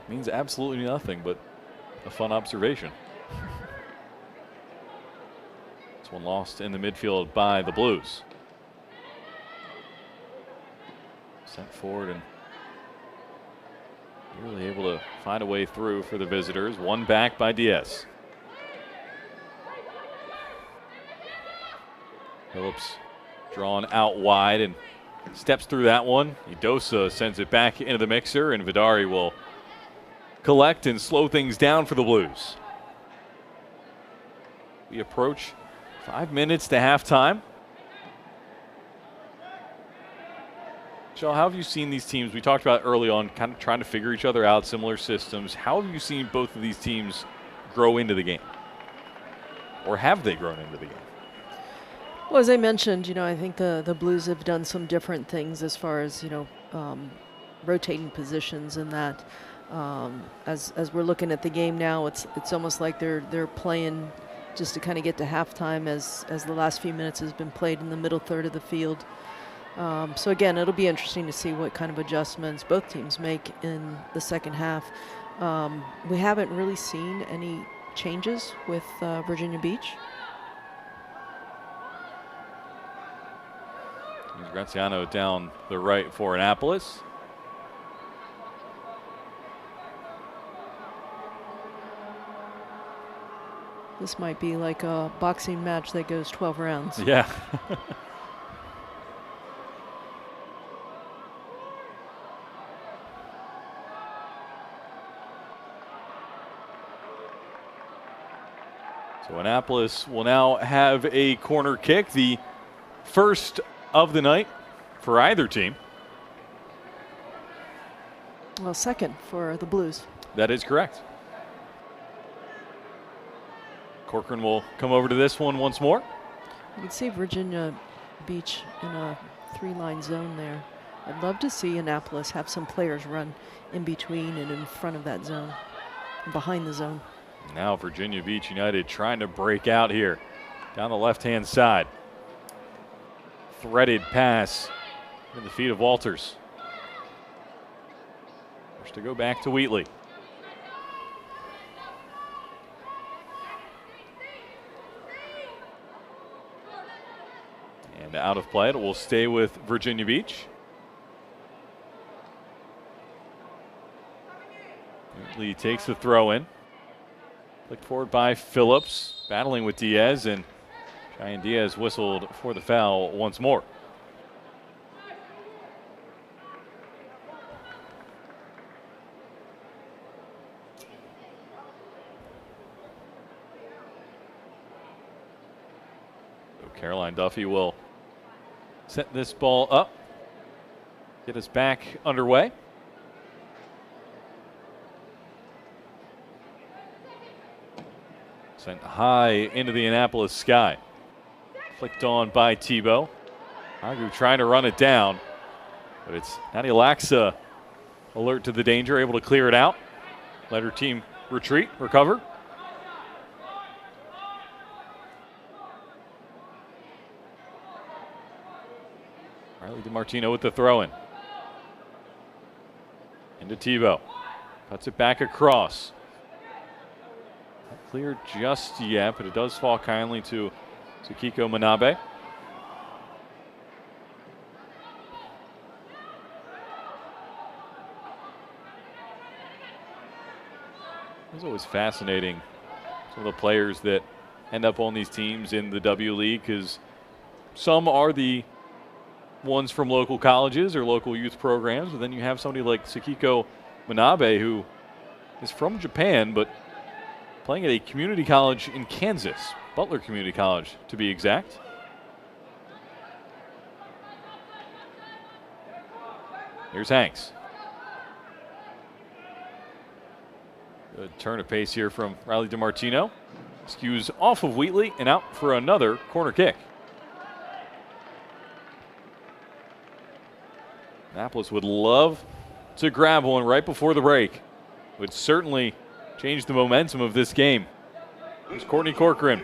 Means absolutely nothing, but a fun observation. This one lost in the midfield by the Blues. Sent forward and really able to find a way through for the visitors. One back by Diaz. Phillips drawn out wide and steps through that one. Idosa sends it back into the mixer, and Vidari will collect and slow things down for the Blues. We approach 5 minutes to halftime. Michelle, how have you seen these teams? We talked about early on kind of trying to figure each other out, similar systems. How have you seen both of these teams grow into the game? Or have they grown into the game? Well, as I mentioned, I think the Blues have done some different things as far as, rotating positions and that. As we're looking at the game now, it's almost like they're playing just to kind of get to halftime as the last few minutes has been played in the middle third of the field. So again, it'll be interesting to see what kind of adjustments both teams make in the second half. We haven't really seen any changes with Virginia Beach. Graziano down the right for Annapolis. This might be like a boxing match that goes 12 rounds. Yeah. So Annapolis will now have a corner kick, the first of the night for either team. Well, second for the Blues. That is correct. Corcoran will come over to this one once more. You can see Virginia Beach in a 3-line zone there. I'd love to see Annapolis have some players run in between and in front of that zone, behind the zone. Now Virginia Beach United trying to break out here down the left-hand side. Threaded pass in the feet of Walters. First to go back to Wheatley. And out of play, it will stay with Virginia Beach. Wheatley takes the throw in. Flicked forward by Phillips, battling with Diaz, and Cheyenne Diaz whistled for the foul once more. So Caroline Duffy will set this ball up, get us back underway. Sent high into the Annapolis sky. Flicked on by Tebow. Agu trying to run it down, but it's Nadia Laxa alert to the danger, able to clear it out. Let her team retreat, recover. Riley DiMartino with the throw in. Into Tebow. Cuts it back across. Not clear just yet, but it does fall kindly to Tsukiko Manabe. It's always fascinating, some of the players that end up on these teams in the W League, because some are the ones from local colleges or local youth programs, but then you have somebody like Tsukiko Manabe, who is from Japan, but playing at a community college in Kansas, Butler Community College to be exact. Here's Hanks. Good turn of pace here from Riley DiMartino. Skews off of Wheatley and out for another corner kick. Annapolis would love to grab one right before the break. Would certainly change the momentum of this game. Here's Courtney Corcoran.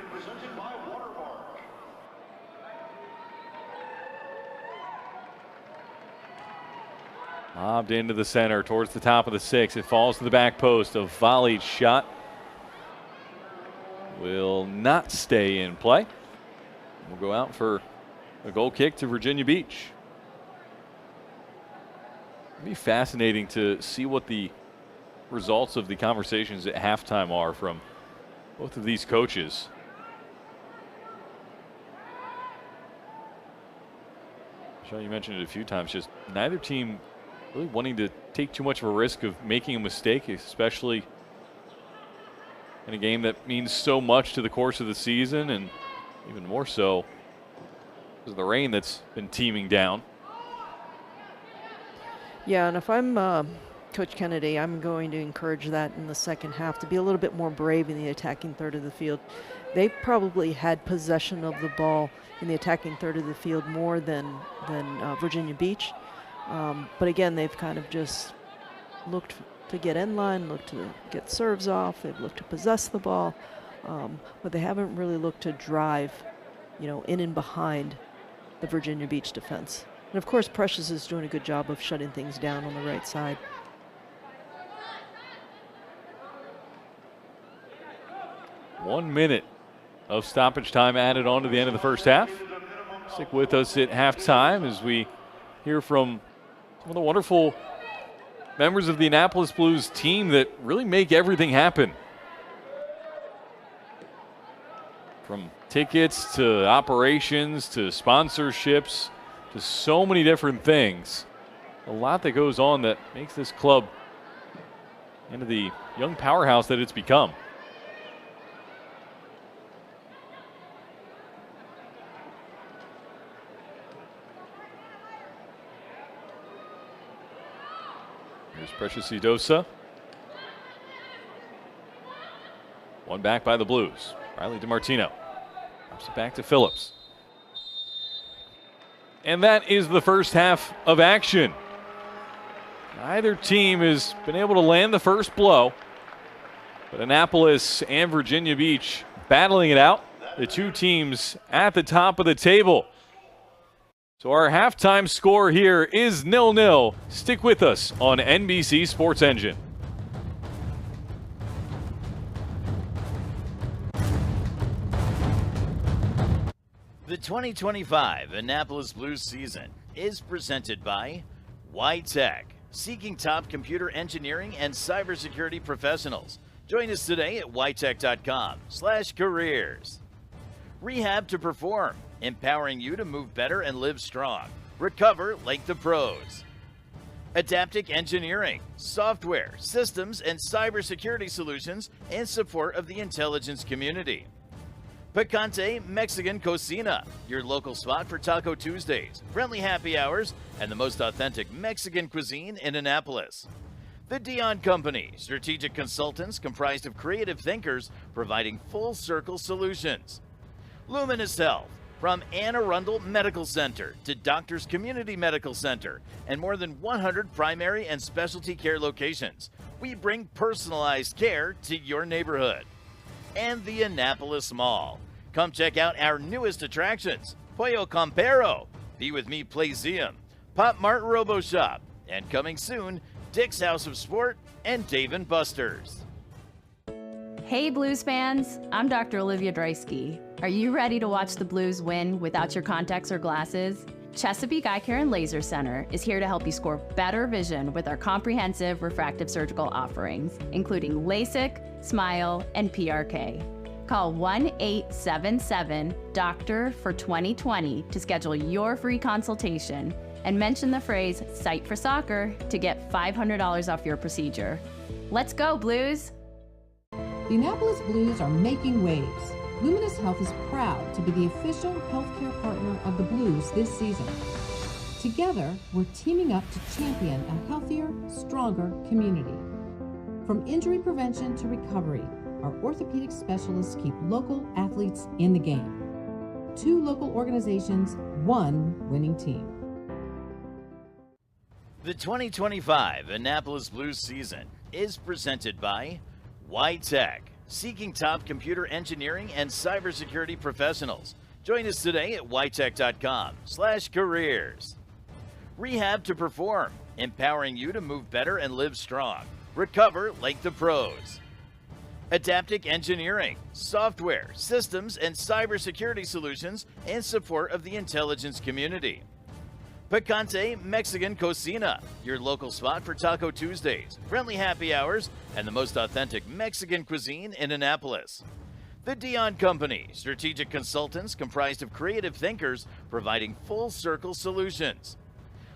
Lobbed into the center towards the top of the 6. It falls to the back post. A volleyed shot will not stay in play. We'll go out for a goal kick to Virginia Beach. It'll be fascinating to see what the results of the conversations at halftime are from both of these coaches. Michelle, you mentioned it a few times, just neither team really wanting to take too much of a risk of making a mistake, especially in a game that means so much to the course of the season, and even more so because of the rain that's been teeming down. Yeah, and if I'm Coach Kennedy, I'm going to encourage that in the second half to be a little bit more brave in the attacking third of the field. They probably had possession of the ball in the attacking third of the field more than Virginia Beach. But again, they've kind of just looked to get in line, looked to get serves off. They've looked to possess the ball, but they haven't really looked to drive, in and behind the Virginia Beach defense. And of course, Precious is doing a good job of shutting things down on the right side. One minute of stoppage time added on to the end of the first half. Stick with us at halftime as we hear from some of the wonderful members of the Annapolis Blues team that really make everything happen. From tickets to operations to sponsorships to so many different things. A lot that goes on that makes this club into the young powerhouse that it's become. Here's Precious Idosa. One back by the Blues. Riley DiMartino. Drops it back to Phillips. And that is the first half of action. Neither team has been able to land the first blow, but Annapolis and Virginia Beach battling it out. The two teams at the top of the table. So our halftime score here is 0-0. Stick with us on NBC Sports Engine. The 2025 Annapolis Blues season is presented by YTech, seeking top computer engineering and cybersecurity professionals. Join us today at ytech.com/careers. Rehab to Perform, empowering you to move better and live strong. Recover like the pros. Adaptic Engineering, software, systems, and cybersecurity solutions in support of the intelligence community. Picante Mexican Cocina, your local spot for Taco Tuesdays, friendly happy hours, and the most authentic Mexican cuisine in Annapolis. The Dion Company, strategic consultants comprised of creative thinkers providing full-circle solutions. Luminous Health, from Anne Arundel Medical Center to Doctors Community Medical Center and more than 100 primary and specialty care locations, we bring personalized care to your neighborhood. And the Annapolis Mall. Come check out our newest attractions, Pollo Campero, Be With Me Playseum, Pop Mart Robo Shop, and coming soon, Dick's House of Sport and Dave & Buster's. Hey Blues fans, I'm Dr. Olivia Dreisky. Are you ready to watch the Blues win without your contacts or glasses? Chesapeake Eye Care and Laser Center is here to help you score better vision with our comprehensive refractive surgical offerings, including LASIK, SMILE, and PRK. Call 1-877-DOCTOR for 2020 to schedule your free consultation and mention the phrase Sight for Soccer to get $500 off your procedure. Let's go, Blues! The Annapolis Blues are making waves. Luminous Health is proud to be the official healthcare partner of the Blues this season. Together, we're teaming up to champion a healthier, stronger community. From injury prevention to recovery, our orthopedic specialists keep local athletes in the game. 2 local organizations, 1 winning team. The 2025 Annapolis Blues season is presented by YTech, seeking top computer engineering and cybersecurity professionals. Join us today at ytech.com/careers. Rehab to Perform, empowering you to move better and live strong. Recover like the pros. Adaptic Engineering, software, systems, and cybersecurity solutions in support of the intelligence community. Picante Mexican Cocina, your local spot for Taco Tuesdays, friendly happy hours, and the most authentic Mexican cuisine in Annapolis. The Dion Company, strategic consultants comprised of creative thinkers providing full-circle solutions.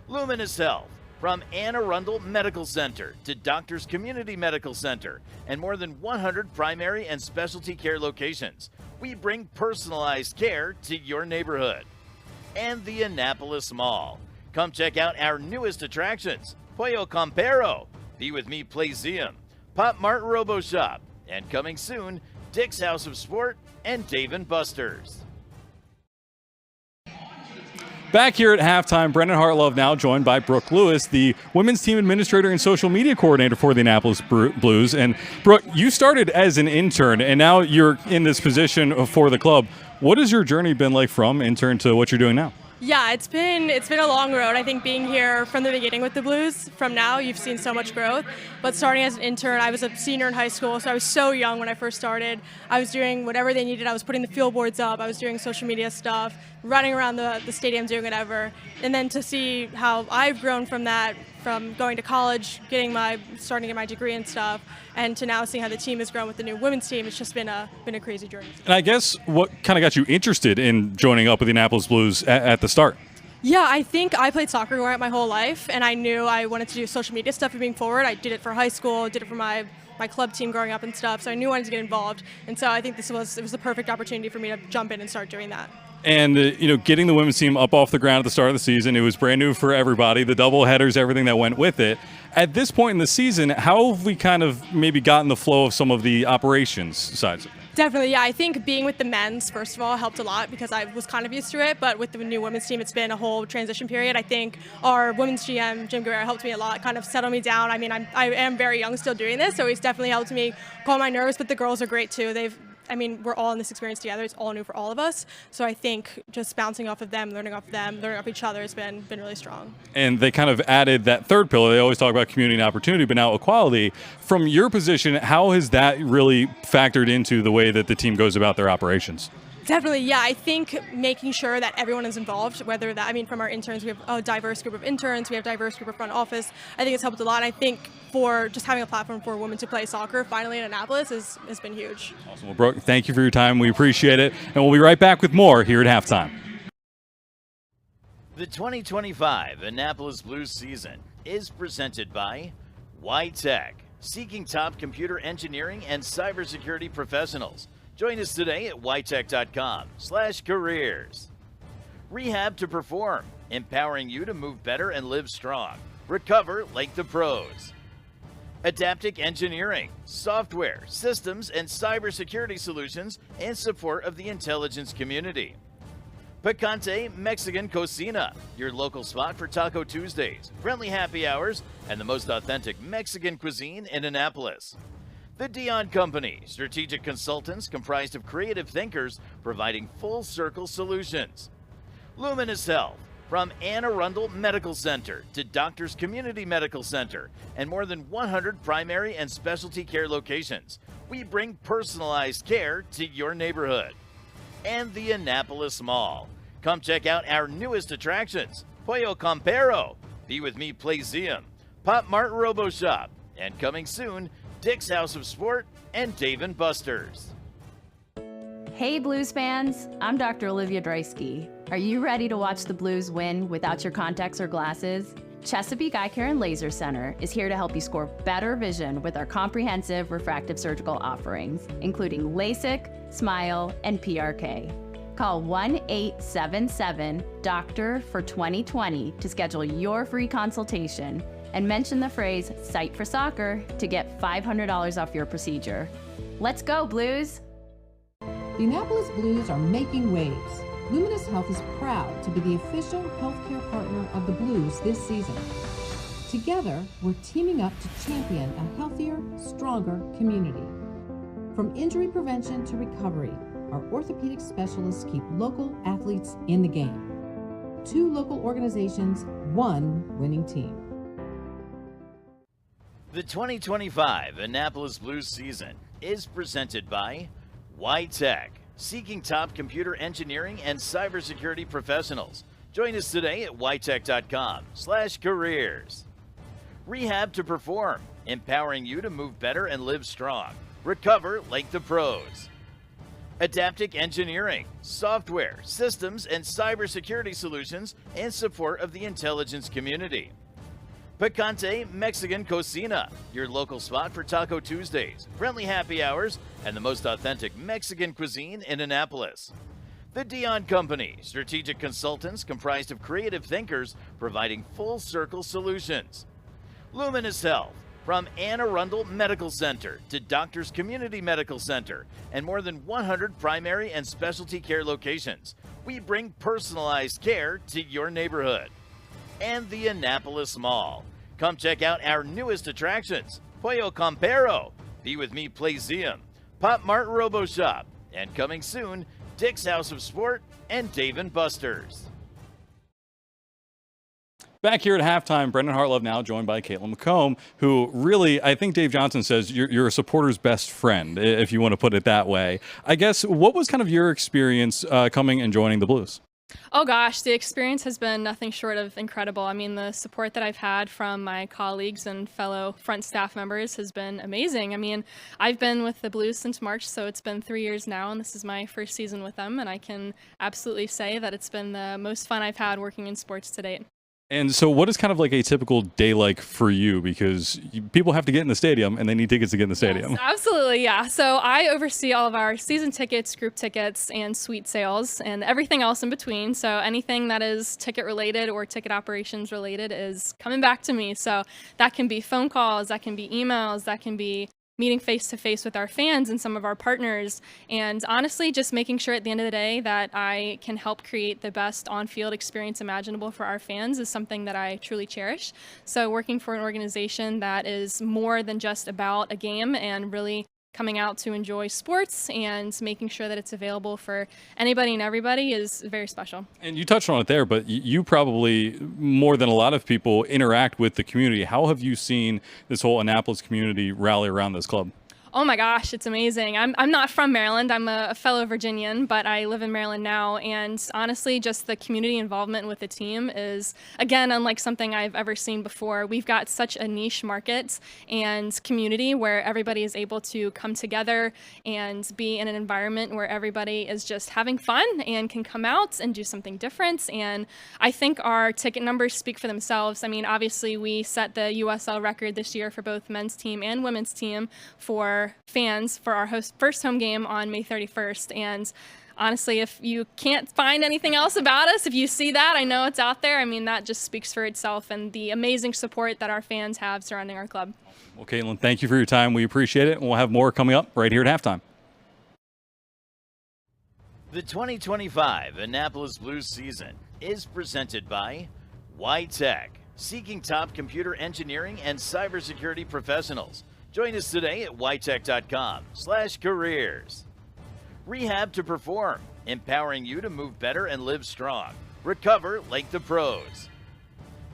Luminous Health, from Anne Arundel Medical Center to Doctors Community Medical Center and more than 100 primary and specialty care locations, we bring personalized care to your neighborhood. And the Annapolis Mall. Come check out our newest attractions, Pollo Campero, Be With Me Playseum, Pop Mart Robo Shop, and coming soon, Dick's House of Sport and Dave & Buster's. Back here at halftime, Brendan Hartlove now joined by Brooke Lewis, the women's team administrator and social media coordinator for the Annapolis Blues. And Brooke, you started as an intern, and now you're in this position for the club. What has your journey been like from intern to what you're doing now? Yeah, it's been a long road. I think being here from the beginning with the Blues, from now, you've seen so much growth. But starting as an intern, I was a senior in high school, so I was so young when I first started. I was doing whatever they needed. I was putting the field boards up. I was doing social media stuff, running around the stadium, doing whatever. And then to see how I've grown from that, from going to college, starting to get my degree and stuff, and to now seeing how the team has grown with the new women's team, it's just been a crazy journey. And I guess what kind of got you interested in joining up with the Annapolis Blues at the start? Yeah, I think I played soccer growing up my whole life, and I knew I wanted to do social media stuff moving forward. I did it for high school, did it for my club team growing up and stuff, so I knew I wanted to get involved. And so I think it was the perfect opportunity for me to jump in and start doing that. And, getting the women's team up off the ground at the start of the season, it was brand new for everybody, the double headers, everything that went with it. At this point in the season, how have we kind of maybe gotten the flow of some of the operations sides of it? Definitely, yeah. I think being with the men's, first of all, helped a lot because I was kind of used to it. But with the new women's team, it's been a whole transition period. I think our women's GM, Jim Guerrero, helped me a lot, kind of settle me down. I mean, I am very young still doing this, so he's definitely helped me calm my nerves. But the girls are great too. We're all in this experience together. It's all new for all of us. So I think just bouncing off of them, learning off each other has been really strong. And they kind of added that third pillar. They always talk about community and opportunity, but now equality. From your position, how has that really factored into the way that the team goes about their operations? Definitely, yeah. I think making sure that everyone is involved, from our interns, we have a diverse group of interns, we have a diverse group of front office. I think it's helped a lot. And I think for just having a platform for women to play soccer finally in Annapolis has been huge. Awesome. Well, Brooke, thank you for your time. We appreciate it. And we'll be right back with more here at halftime. The 2025 Annapolis Blues season is presented by YTech, seeking top computer engineering and cybersecurity professionals. Join us today at ytech.com/careers. Rehab to Perform, empowering you to move better and live strong. Recover like the pros. Adaptic Engineering, software, systems, and cybersecurity solutions in support of the intelligence community. Picante Mexican Cocina, your local spot for Taco Tuesdays, friendly happy hours, and the most authentic Mexican cuisine in Annapolis. The Dion Company, strategic consultants comprised of creative thinkers providing full circle solutions. Luminous Health, from Anne Arundel Medical Center to Doctors Community Medical Center and more than 100 primary and specialty care locations, we bring personalized care to your neighborhood. And the Annapolis Mall. Come check out our newest attractions, Pollo Campero, Be With Me Playseum, Pop Mart Robo Shop, and coming soon, Dick's House of Sport and Dave & Buster's. Hey Blues fans, I'm Dr. Olivia Dreisky. Are you ready to watch the Blues win without your contacts or glasses? Chesapeake Eye Care and Laser Center is here to help you score better vision with our comprehensive refractive surgical offerings, including LASIK, SMILE, and PRK. Call 1-877-DOCTOR for 2020 to schedule your free consultation and mention the phrase Sight for Soccer to get $500 off your procedure. Let's go, Blues! The Annapolis Blues are making waves. Luminous Health is proud to be the official healthcare partner of the Blues this season. Together, we're teaming up to champion a healthier, stronger community. From injury prevention to recovery, our orthopedic specialists keep local athletes in the game. 2 local organizations, 1 winning team. The 2025 Annapolis Blues season is presented by YTech, seeking top computer engineering and cybersecurity professionals. Join us today at ytech.com/careers. Rehab to Perform, empowering you to move better and live strong. Recover like the pros. Adaptic Engineering, software, systems, and cybersecurity solutions in support of the intelligence community. Picante Mexican Cocina, your local spot for Taco Tuesdays, friendly happy hours, and the most authentic Mexican cuisine in Annapolis. The Dion Company, strategic consultants comprised of creative thinkers providing full circle solutions. Luminous Health, from Anne Arundel Medical Center to Doctors Community Medical Center and more than 100 primary and specialty care locations, we bring personalized care to your neighborhood. And the Annapolis Mall. Come check out our newest attractions, Pollo Campero, Be With Me Playseum, Pop Mart Robo Shop, and coming soon, Dick's House of Sport and Dave & Buster's. Back here at halftime, Brendan Hartlove now joined by Caitlin McComb, who really, I think Dave Johnson says you're a supporter's best friend, if you want to put it that way. I guess, what was kind of your experience coming and joining the Blues? Oh gosh, the experience has been nothing short of incredible. I mean, the support that I've had from my colleagues and fellow front staff members has been amazing. I mean, I've been with the Blues since March, so it's been 3 years now, and this is my first season with them, and I can absolutely say that it's been the most fun I've had working in sports to date. And so what is kind of like a typical day like for you? Because people have to get in the stadium and they need tickets to get in the stadium. Yes, absolutely, yeah. So I oversee all of our season tickets, group tickets, and suite sales, and everything else in between. So anything that is ticket related or ticket operations related is coming back to me. So that can be phone calls, that can be emails, that can be meeting face to face with our fans and some of our partners. And honestly, just making sure at the end of the day that I can help create the best on-field experience imaginable for our fans is something that I truly cherish. So working for an organization that is more than just about a game and really coming out to enjoy sports and making sure that it's available for anybody and everybody is very special. And you touched on it there, but you probably, more than a lot of people, interact with the community. How have you seen this whole Annapolis community rally around this club? Oh my gosh, it's amazing. I'm not from Maryland. I'm a fellow Virginian, but I live in Maryland now. And honestly, just the community involvement with the team is, again, unlike something I've ever seen before. We've got such a niche market and community where everybody is able to come together and be in an environment where everybody is just having fun and can come out and do something different. And I think our ticket numbers speak for themselves. I mean, obviously, we set the USL record this year for both men's team and women's team for fans for our first home game on May 31st. And honestly, if you can't find anything else about us, if you see that, I know it's out there. I mean, that just speaks for itself and the amazing support that our fans have surrounding our club. Well, Caitlin, thank you for your time. We appreciate it. And we'll have more coming up right here at halftime. The 2025 Annapolis Blues season is presented by YTech, seeking top computer engineering and cybersecurity professionals. Join us today at ytech.com/careers. Rehab to Perform, empowering you to move better and live strong. Recover like the pros.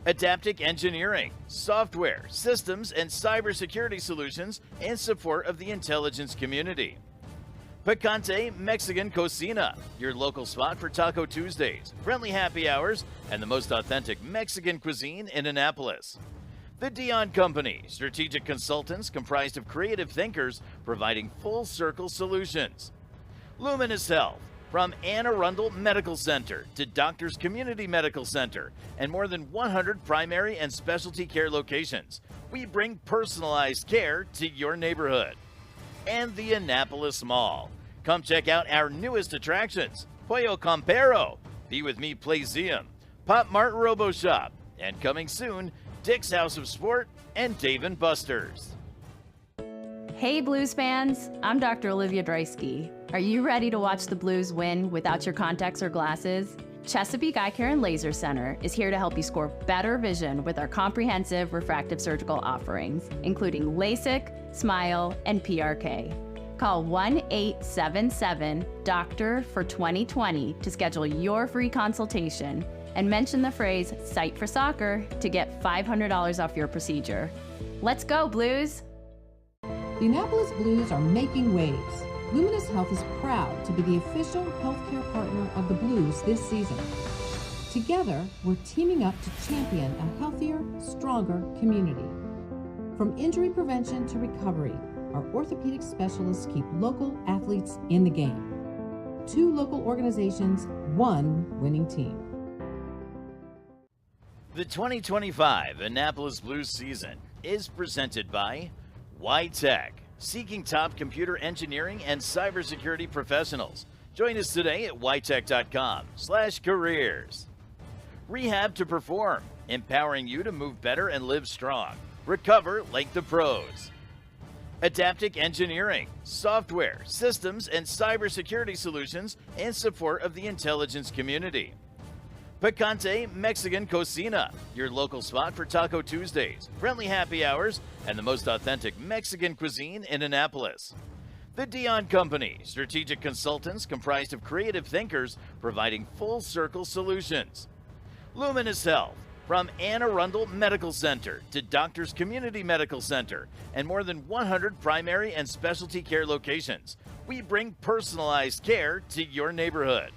Adaptic Engineering, software, systems, and cybersecurity solutions in support of the intelligence community. Picante Mexican Cocina, your local spot for Taco Tuesdays, friendly happy hours, and the most authentic Mexican cuisine in Annapolis. The Dion Company, strategic consultants comprised of creative thinkers providing full-circle solutions. Luminous Health, from Anne Arundel Medical Center to Doctors Community Medical Center and more than 100 primary and specialty care locations, we bring personalized care to your neighborhood. And the Annapolis Mall. Come check out our newest attractions, Pollo Campero, Be With Me Playseum, Pop Mart Robo Shop, and coming soon, Dick's House of Sport and Dave & Buster's. Hey Blues fans, I'm Dr. Olivia Dreisky. Are you ready to watch the Blues win without your contacts or glasses? Chesapeake Eye Care and Laser Center is here to help you score better vision with our comprehensive refractive surgical offerings, including LASIK, SMILE, and PRK. Call 1-877-DOCTOR for 2020 to schedule your free consultation and mention the phrase Sight for Soccer to get $500 off your procedure. Let's go, Blues! The Annapolis Blues are making waves. Luminous Health is proud to be the official healthcare partner of the Blues this season. Together, we're teaming up to champion a healthier, stronger community. From injury prevention to recovery, our orthopedic specialists keep local athletes in the game. 2 local organizations, 1 winning team. The 2025 Annapolis Blues season is presented by YTech, seeking top computer engineering and cybersecurity professionals. Join us today at ytech.com/careers. Rehab to Perform, empowering you to move better and live strong. Recover like the pros. Adaptic Engineering, software, systems, and cybersecurity solutions in support of the intelligence community. Picante Mexican Cocina, your local spot for Taco Tuesdays, friendly happy hours, and the most authentic Mexican cuisine in Annapolis. The Dion Company, strategic consultants comprised of creative thinkers providing full-circle solutions. Luminous Health, from Anne Arundel Medical Center to Doctors Community Medical Center and more than 100 primary and specialty care locations, we bring personalized care to your neighborhood.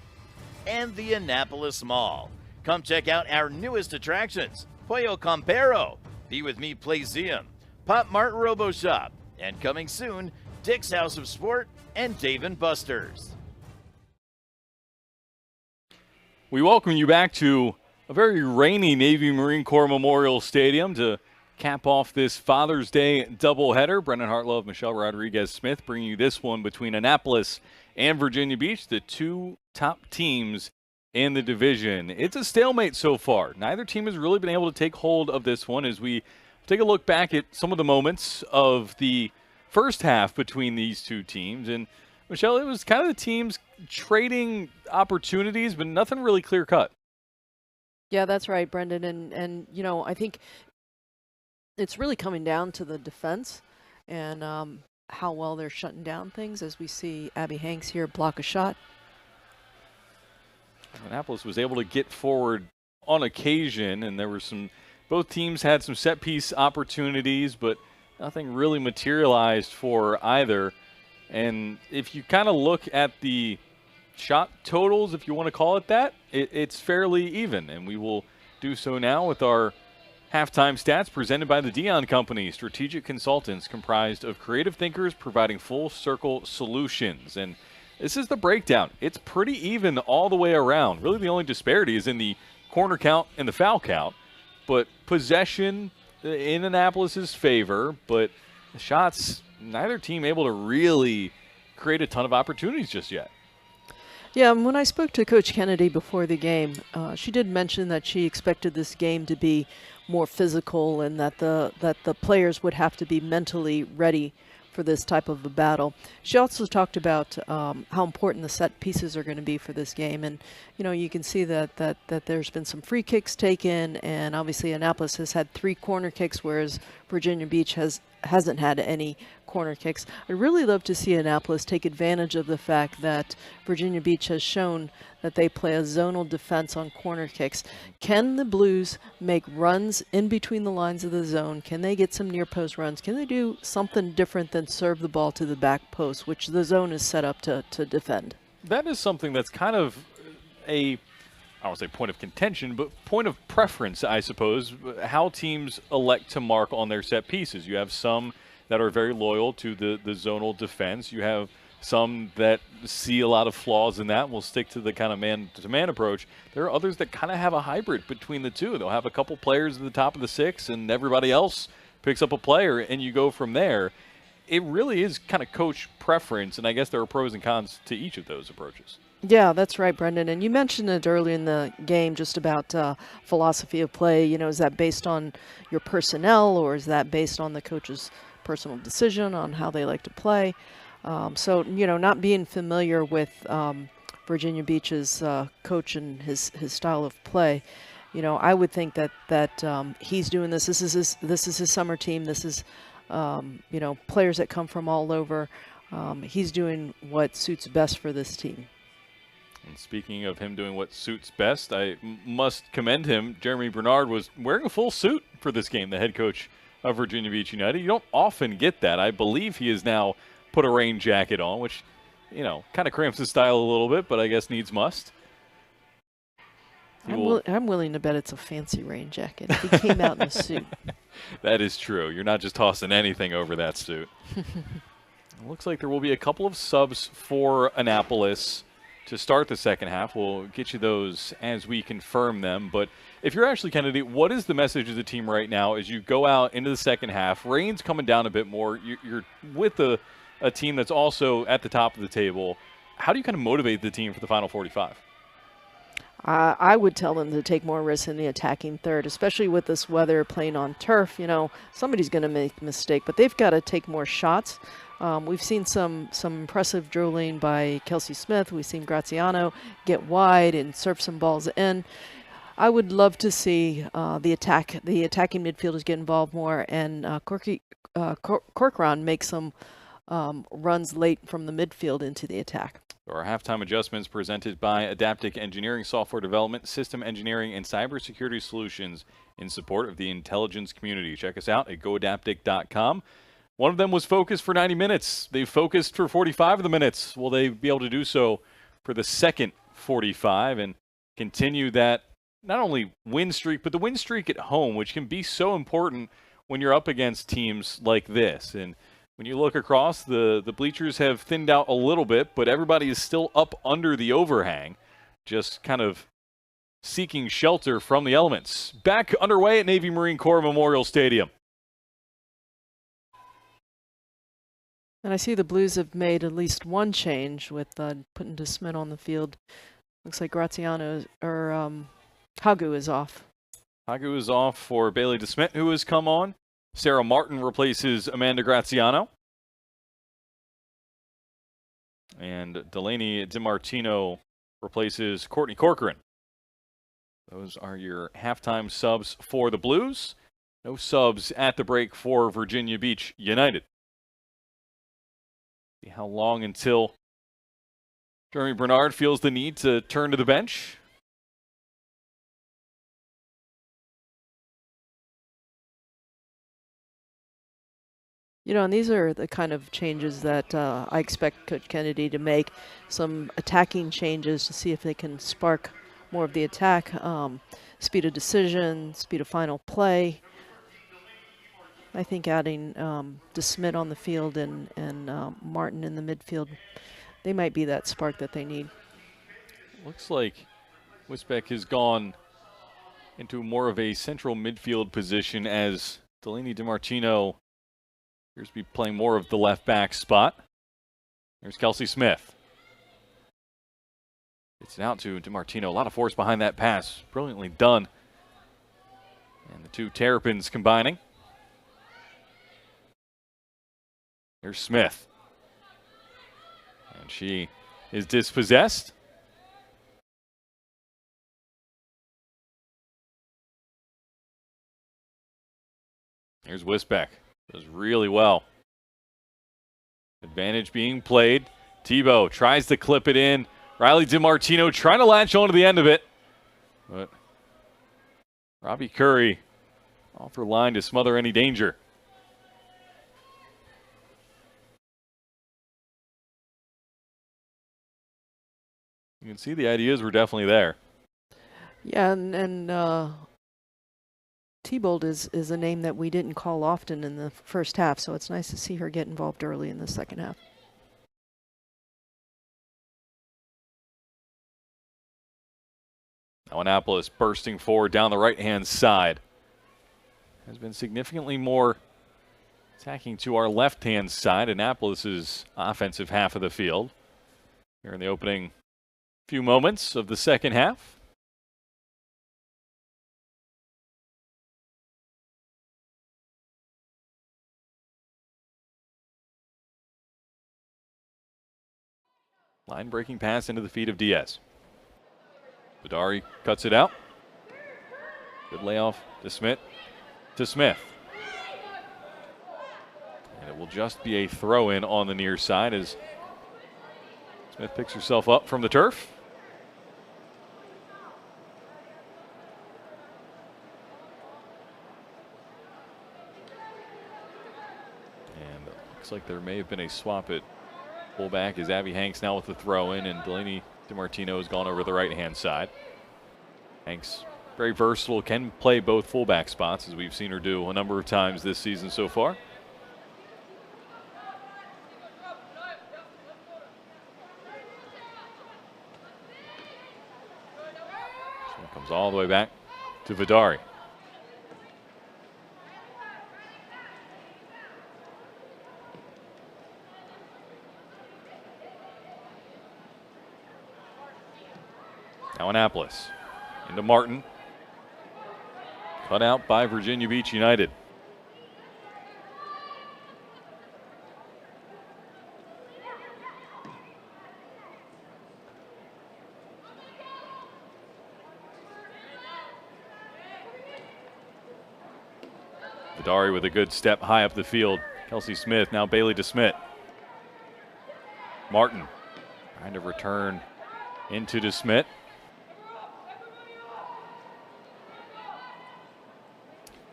And the Annapolis Mall. Come check out our newest attractions, Pollo Campero, Be With Me Playseum, Pop Mart Robo Shop, and coming soon, Dick's House of Sport and Dave & Buster's. We welcome you back to a very rainy Navy Marine Corps Memorial Stadium to cap off this Father's Day doubleheader. Brendan Hartlove, Michelle Rodriguez-Smith bringing you this one between Annapolis and Virginia Beach, the 2 top teams in the division. It's a stalemate so far. Neither team has really been able to take hold of this one as we take a look back at some of the moments of the first half between these two teams. And, Michelle, it was kind of the teams trading opportunities, but nothing really clear-cut. Yeah, that's right, Brendan. And you know, I think it's really coming down to the defense and how well they're shutting down things, as we see Abby Hanks here block a shot. Annapolis was able to get forward on occasion, and there were both teams had some set-piece opportunities, but nothing really materialized for either. And if you kind of look at the shot totals, if you want to call it that, it's fairly even. And we will do so now with our halftime stats presented by the Dion Company, strategic consultants comprised of creative thinkers providing full-circle solutions. And this is the breakdown. It's pretty even all the way around. Really the only disparity is in the corner count and the foul count. But possession in Annapolis's favor, but the shots, neither team able to really create a ton of opportunities just yet. Yeah, and when I spoke to Coach Kennedy before the game, she did mention that she expected this game to be more physical and that the players would have to be mentally ready for this type of a battle. She also talked about how important the set pieces are going to be for this game, and you know, you can see that there's been some free kicks taken, and obviously Annapolis has had 3 corner kicks, whereas Virginia Beach hasn't had any corner kicks. I'd really love to see Annapolis take advantage of the fact that Virginia Beach has shown that they play a zonal defense on corner kicks. Can the Blues make runs in between the lines of the zone? Can they get some near post runs? Can they do something different than serve the ball to the back post, which the zone is set up to defend? That is something that's kind of I don't say point of contention, but point of preference, I suppose, how teams elect to mark on their set pieces. You have some that are very loyal to the zonal defense. You have some that see a lot of flaws in that and will stick to the kind of man-to-man approach. There are others that kind of have a hybrid between the two. They'll have a couple players at the top of the 6 and everybody else picks up a player, and you go from there. It really is kind of coach preference, and I guess there are pros and cons to each of those approaches. Yeah, that's right, Brendan. And you mentioned it earlier in the game just about philosophy of play. You know, is that based on your personnel, or is that based on the coach's personal decision on how they like to play? So, you know, not being familiar with Virginia Beach's coach and his style of play, you know, I would think that he's doing this. This is his summer team. This is, you know, players that come from all over. He's doing what suits best for this team. And speaking of him doing what suits best, I must commend him. Jeremy Bernard was wearing a full suit for this game, the head coach of Virginia Beach United. You don't often get that. I believe he has now put a rain jacket on, which, you know, kind of cramps his style a little bit, but I guess needs must. I'm willing to bet it's a fancy rain jacket. He came out in a suit. That is true. You're not just tossing anything over that suit. It looks like there will be a couple of subs for Annapolis to start the second half. We'll get you those as we confirm them. But if you're Ashley Kennedy, what is the message of the team right now as you go out into the second half? Rain's coming down a bit more. You're with a team that's also at the top of the table. How do you kind of motivate the team for the final 45? I would tell them to take more risks in the attacking third, especially with this weather, playing on turf. You know, somebody's going to make a mistake, but they've got to take more shots. We've seen some impressive dribbling by Kelsey Smith. We've seen Graziano get wide and surf some balls in. I would love to see the attacking midfielders get involved more, and Corcoran make some runs late from the midfield into the attack. Our halftime adjustments presented by Adaptic Engineering, Software Development, System Engineering, and Cybersecurity Solutions in support of the intelligence community. Check us out at goadaptic.com. One of them was focused for 90 minutes. They focused for 45 of the minutes. Will they be able to do so for the second 45 and continue that not only win streak, but the win streak at home, which can be so important when you're up against teams like this. And when you look across, the bleachers have thinned out a little bit, but everybody is still up under the overhang, just kind of seeking shelter from the elements. Back underway at Navy Marine Corps Memorial Stadium. And I see the Blues have made at least one change with putting DeSmit on the field. Looks like Graziano or Hagu is off. Hagu is off for Bailey DeSmit, who has come on. Sarah Martin replaces Amanda Graziano. and Delaney DiMartino replaces Courtney Corcoran. Those are your halftime subs for the Blues. No subs at the break for Virginia Beach United. See how long until Jeremy Bernard feels the need to turn to the bench. You know, and these are the kind of changes that I expect Coach Kennedy to make. Some attacking changes to see if they can spark more of the attack. Speed of decision, speed of final play. I think adding DeSmit on the field and Martin in the midfield, they might be that spark that they need. Looks like Wisbeck has gone into more of a central midfield position as Delaney DiMartino appears to be playing more of the left back spot. There's Kelsey Smith. It's out to DiMartino. A lot of force behind that pass. Brilliantly done. And the two Terrapins combining. There's Smith. And she is dispossessed. Here's Wisbeck. Does really well. Advantage being played. Tebow tries to clip it in. Riley DiMartino trying to latch onto the end of it. But Robbie Curry off her line to smother any danger. You can see the ideas were definitely there. Yeah, and T-Bold is a name that we didn't call often in the first half, so it's nice to see her get involved early in the second half. Now Annapolis bursting forward down the right-hand side. Has been significantly more attacking to our left-hand side. Annapolis's offensive half of the field. Here in the opening few moments of the second half. Line breaking pass into the feet of Diaz. Badari cuts it out. Good layoff to Smith. And it will just be a throw in on the near side as Smith picks herself up from the turf. And it looks like there may have been a swap at fullback as Abby Hanks now with the throw in, and Delaney DiMartino has gone over the right hand side. Hanks, very versatile, can play both fullback spots as we've seen her do a number of times this season so far. This one comes all the way back to Vidari. Now Annapolis into Martin. Cut out by Virginia Beach United. Vidari with a good step high up the field. Kelsey Smith, now Bailey DeSmit. Martin trying to return into DeSmit.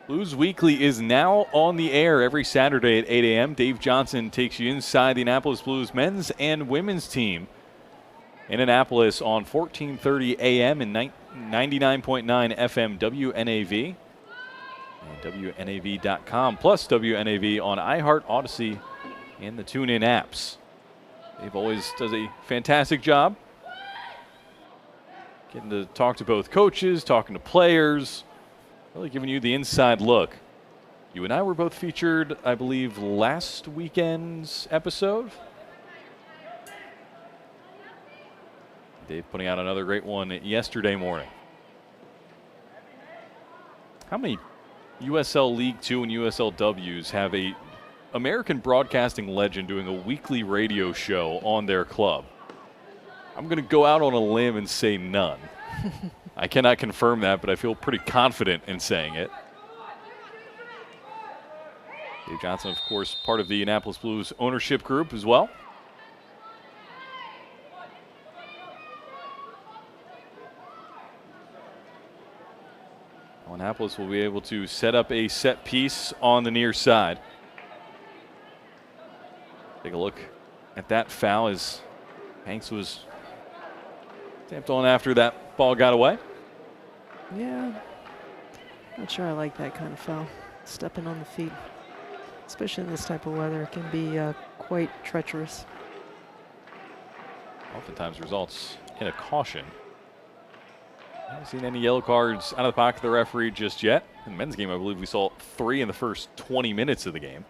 Blues Weekly is now on the air every Saturday at 8 a.m. Dave Johnson takes you inside the Annapolis Blues men's and women's team in Annapolis on 1430 a.m. and 99.9 FM WNAV and WNAV.com, plus WNAV on iHeart, Odyssey, and the TuneIn apps. Dave always does a fantastic job getting to talk to both coaches, talking to players, really giving you the inside look. You and I were both featured, I believe, last weekend's episode. Dave putting out another great one yesterday morning. How many USL League 2 and USL Ws have a American broadcasting legend doing a weekly radio show on their club? I'm going to go out on a limb and say none. I cannot confirm that, but I feel pretty confident in saying it. Dave Johnson, of course, part of the Annapolis Blues ownership group as well. Annapolis will be able to set up a set piece on the near side. Take a look at that foul as Hanks was stamped on after that ball got away. Yeah, not sure I like that kind of foul. Stepping on the feet, especially in this type of weather, it can be quite treacherous. Oftentimes results in a caution. I haven't seen any yellow cards out of the pocket of the referee just yet. In the men's game, I believe we saw 3 in the first 20 minutes of the game.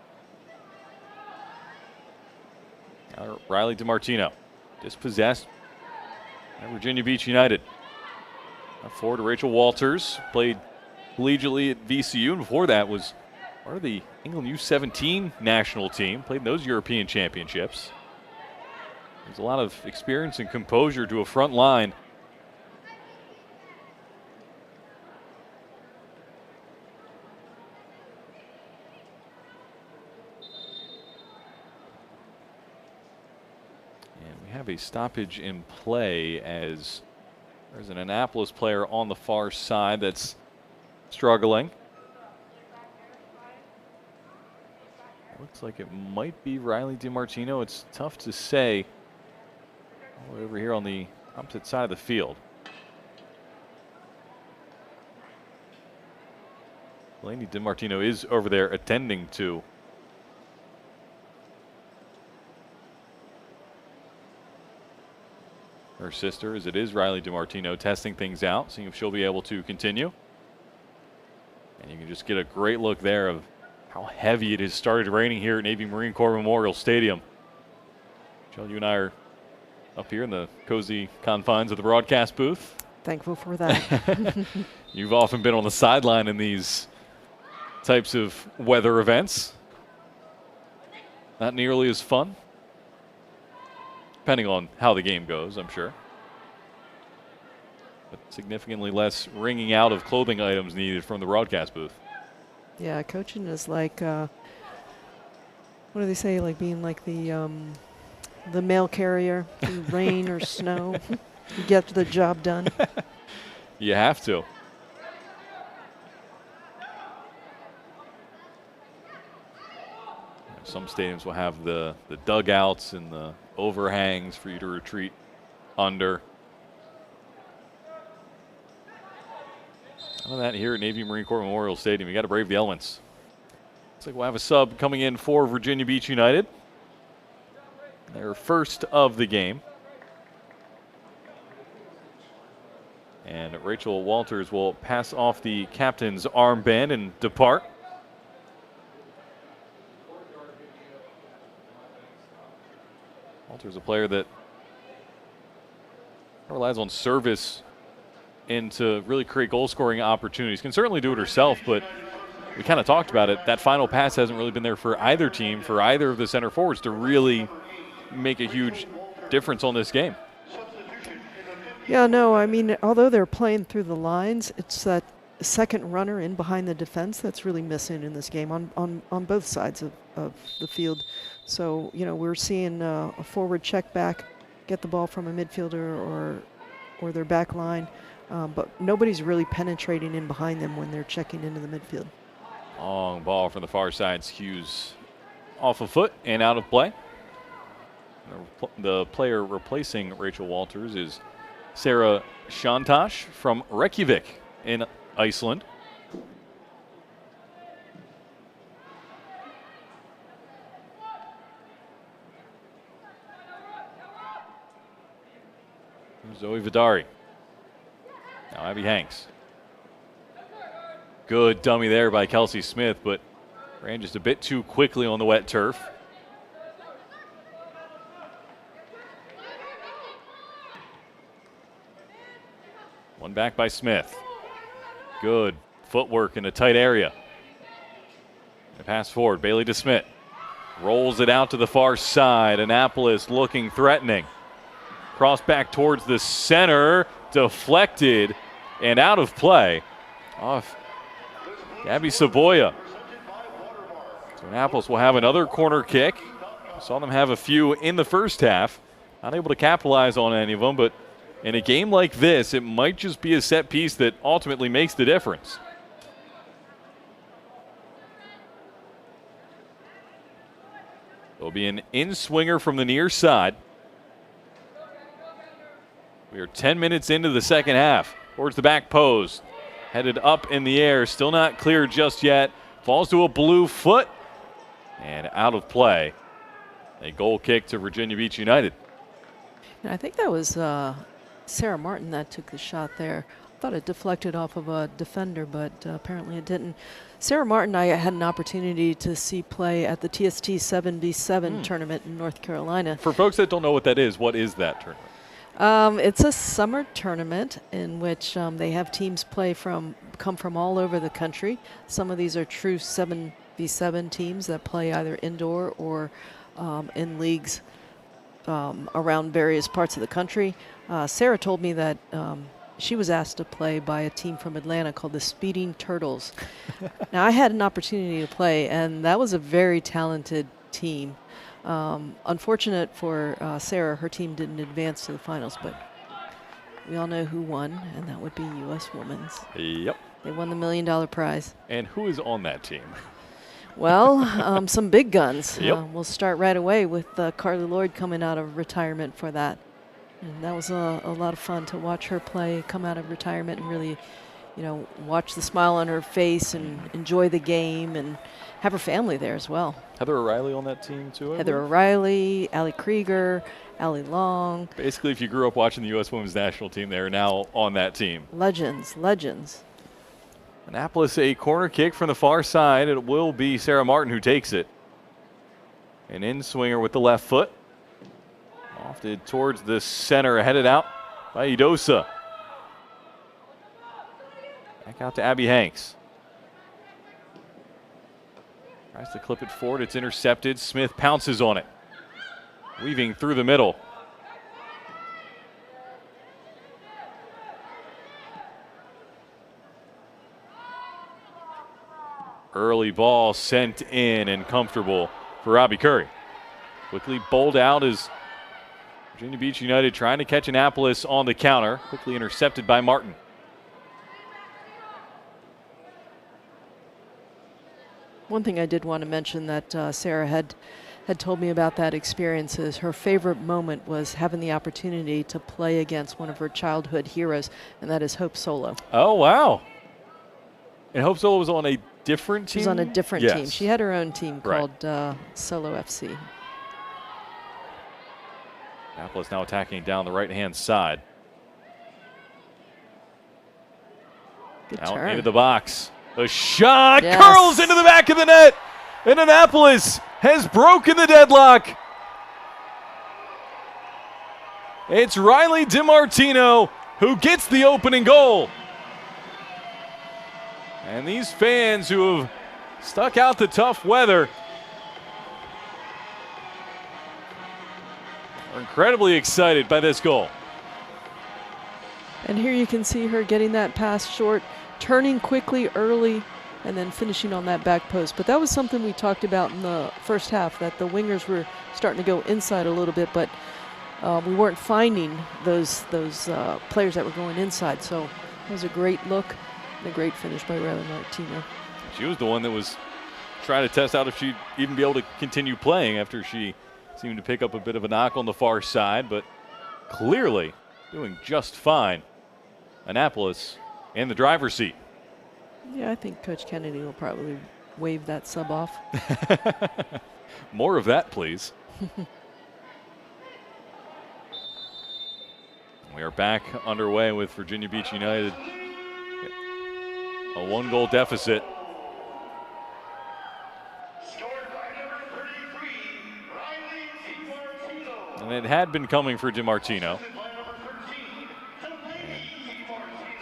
Now Riley DiMartino, dispossessed at Virginia Beach United. Up forward to Rachel Walters, played collegiately at VCU, and before that was part of the England U17 national team, played in those European championships. There's a lot of experience and composure to a front line. Have a stoppage in play as there's an Annapolis player on the far side that's struggling. Looks like it might be Riley DiMartino. It's tough to say. All the way over here on the opposite side of the field. Lainey DiMartino is over there attending to her sister, as it is Riley DiMartino, testing things out, seeing if she'll be able to continue. And you can just get a great look there of how heavy it has started raining here at Navy Marine Corps Memorial Stadium. Jill, you and I are up here in the cozy confines of the broadcast booth. Thankful for that. You've often been on the sideline in these types of weather events. Not nearly as fun. Depending on how the game goes, I'm sure. But significantly less wringing out of clothing items needed from the broadcast booth. Yeah, coaching is like, what do they say, like being like the mail carrier, through rain or snow. You get the job done. You have to. Some stadiums will have the dugouts and the overhangs for you to retreat under. None of that here at Navy Marine Corps Memorial Stadium. You got to brave the elements. Looks like we'll have a sub coming in for Virginia Beach United. Their first of the game. And Rachel Walters will pass off the captain's armband and depart. Walters, a player that relies on service and to really create goal-scoring opportunities. Can certainly do it herself, but we kind of talked about it. That final pass hasn't really been there for either team, for either of the center forwards to really make a huge difference on this game. Yeah, no, I mean, although they're playing through the lines, it's that second runner in behind the defense that's really missing in this game on both sides of the field. So, you know, we're seeing a forward check back, get the ball from a midfielder or their back line, but nobody's really penetrating in behind them when they're checking into the midfield. Long ball from the far side, skews off a foot and out of play. The player replacing Rachel Walters is Sarah Shantosh from Reykjavik in Iceland. Zoe Vidari. Now Abby Hanks. Good dummy there by Kelsey Smith, but ran just a bit too quickly on the wet turf. One back by Smith. Good footwork in a tight area. And pass forward, Bailey DeSmit. Rolls it out to the far side. Annapolis looking threatening. Cross back towards the center. Deflected and out of play. Off Gabby Saboya. So Annapolis will have another corner kick. Saw them have a few in the first half. Not able to capitalize on any of them, but in a game like this, it might just be a set piece that ultimately makes the difference. There'll be an in-swinger from the near side. We are 10 minutes into the second half. Towards the back post. Headed up in the air. Still not clear just yet. Falls to a blue foot. And out of play. A goal kick to Virginia Beach United. And I think that was Sarah Martin that took the shot there. I thought it deflected off of a defender, but apparently it didn't. Sarah Martin, I had an opportunity to see play at the TST 7v7 tournament in North Carolina. For folks that don't know what that is, what is that tournament? It's a summer tournament in which they have teams come from all over the country. Some of these are true 7v7 teams that play either indoor or in leagues around various parts of the country. Sarah told me that she was asked to play by a team from Atlanta called the Speeding Turtles. Now, I had an opportunity to play, and that was a very talented team. Unfortunate for Sarah, her team didn't advance to the finals, but we all know who won, and that would be U.S. Women's. Yep. They won the $1 million prize. And who is on that team? Well, some big guns. Yep. We'll start right away with Carly Lloyd coming out of retirement for that. And that was a lot of fun to watch her play, come out of retirement and really, watch the smile on her face and enjoy the game and have her family there as well. Heather O'Reilly on that team too? Heather O'Reilly, Allie Krieger, Allie Long. Basically, if you grew up watching the U.S. Women's National Team, they're now on that team. Legends. Annapolis, a corner kick from the far side. It will be Sarah Martin who takes it. An in-swinger with the left foot. Lofted towards the center, headed out by Idosa. Back out to Abby Hanks. Tries to clip it forward. It's intercepted. Smith pounces on it. Weaving through the middle. Early ball sent in and comfortable for Robbie Curry. Quickly bowled out as Virginia Beach United trying to catch Annapolis on the counter. Quickly intercepted by Martin. One thing I did want to mention that Sarah had told me about that experience is her favorite moment was having the opportunity to play against one of her childhood heroes, and that is Hope Solo. Oh, wow. And Hope Solo was on a different team? She was on a different team. She had her own team called Solo FC. Annapolis now attacking down the right-hand side. Good Out turn. into the box. A shot curls into the back of the net. And Annapolis has broken the deadlock. It's Riley DiMartino who gets the opening goal. And these fans who have stuck out the tough weather are incredibly excited by this goal. And here you can see her getting that pass short, turning quickly early, and then finishing on that back post. But that was something we talked about in the first half, that the wingers were starting to go inside a little bit, but we weren't finding those players that were going inside. So it was a great look and a great finish by Riley Martino. She was the one that was trying to test out if she'd even be able to continue playing after she seemed to pick up a bit of a knock on the far side, but clearly doing just fine. Annapolis in the driver's seat. Yeah, I think Coach Kennedy will probably wave that sub off. More of that, please. We are back underway with Virginia Beach United. A one-goal deficit. And it had been coming for DiMartino.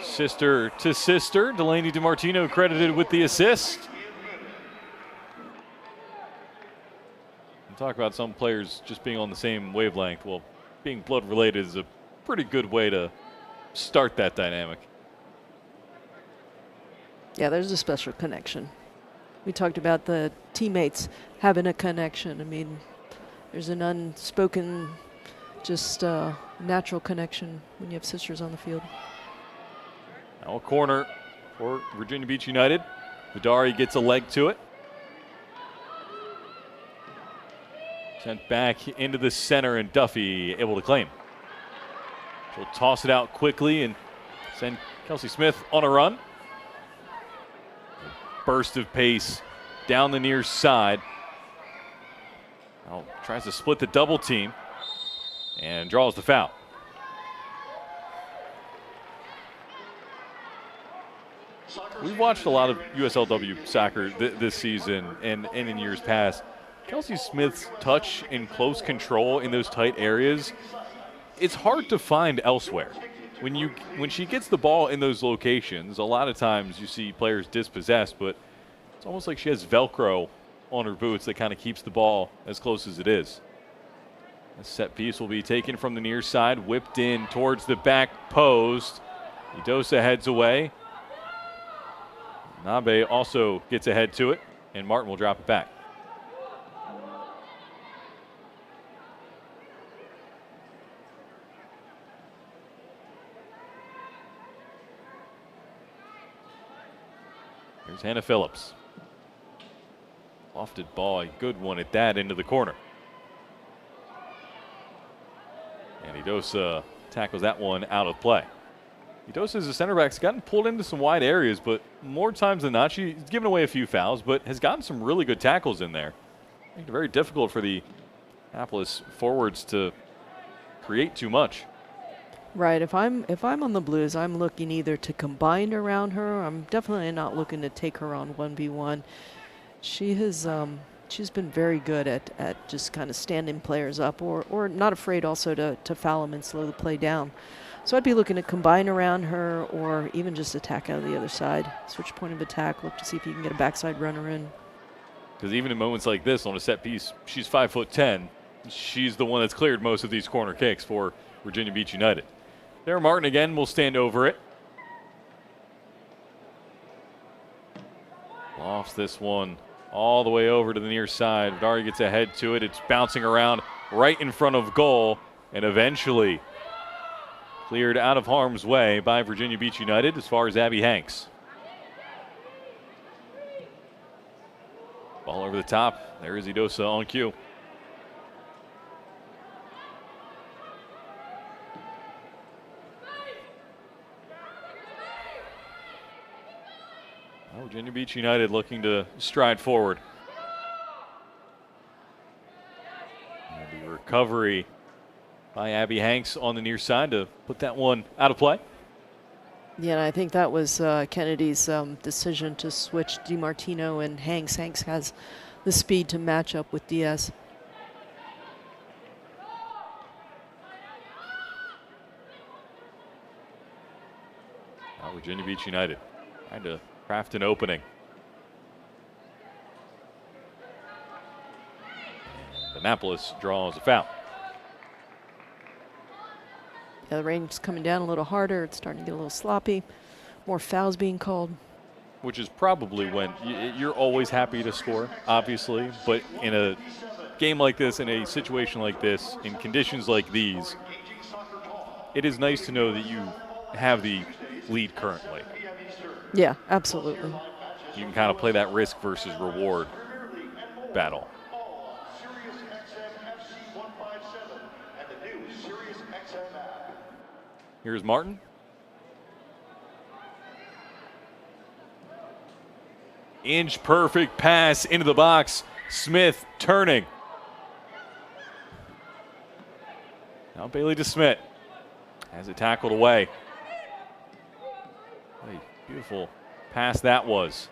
Sister to sister, Delaney DiMartino credited with the assist. Talk about some players just being on the same wavelength. Well, being blood related is a pretty good way to start that dynamic. Yeah, there's a special connection. We talked about the teammates having a connection. I mean, there's an unspoken, just natural connection when you have sisters on the field. Now a corner for Virginia Beach United. Vidari gets a leg to it. Sent back into the center, and Duffy able to claim. She'll toss it out quickly and send Kelsey Smith on a run. A burst of pace down the near side. Now tries to split the double team and draws the foul. We've watched a lot of USLW soccer this season and in years past. Kelsey Smith's touch and close control in those tight areas, it's hard to find elsewhere. When she gets the ball in those locations, a lot of times you see players dispossessed, but it's almost like she has Velcro on her boots that kind of keeps the ball as close as it is. A set piece will be taken from the near side, whipped in towards the back post. Idosa heads away. Nabe also gets ahead to it, and Martin will drop it back. Here's Hannah Phillips. Lofted ball, a good one at that, into the corner. And Idosa tackles that one out of play. Idosa as a center back has gotten pulled into some wide areas, but more times than not, she's given away a few fouls, but has gotten some really good tackles in there. Making it very difficult for the Annapolis forwards to create too much. Right. If I'm on the Blues, I'm looking either to combine around her. I'm definitely not looking to take her on 1v1. She has she's been very good at just kind of standing players up, or not afraid also to foul them and slow the play down. So I'd be looking to combine around her, or even just attack out of the other side. Switch point of attack. Look to see if you can get a backside runner in. Because even in moments like this on a set piece, she's 5'10". She's the one that's cleared most of these corner kicks for Virginia Beach United. There, Martin again will stand over it. Lofts this one all the way over to the near side. Vidari gets ahead to it. It's bouncing around right in front of goal, and eventually cleared out of harm's way by Virginia Beach United as far as Abby Hanks. Ball over the top. There is Idosa on cue. Virginia Beach United looking to stride forward. And the recovery by Abby Hanks on the near side to put that one out of play. Yeah, and I think that was Kennedy's decision to switch DiMartino and Hanks. Hanks has the speed to match up with Diaz. Now Virginia Beach United trying to craft an opening. And Annapolis draws a foul. Yeah, the rain's coming down a little harder. It's starting to get a little sloppy. More fouls being called. Which is probably when you're always happy to score, obviously, but in a game like this, in a situation like this, in conditions like these, it is nice to know that you have the lead currently. Yeah, absolutely. You can kind of play that risk versus reward battle. Here's Martin. Inch perfect pass into the box. Smith turning. Now Bailey DeSmit has it tackled away. A beautiful pass that was.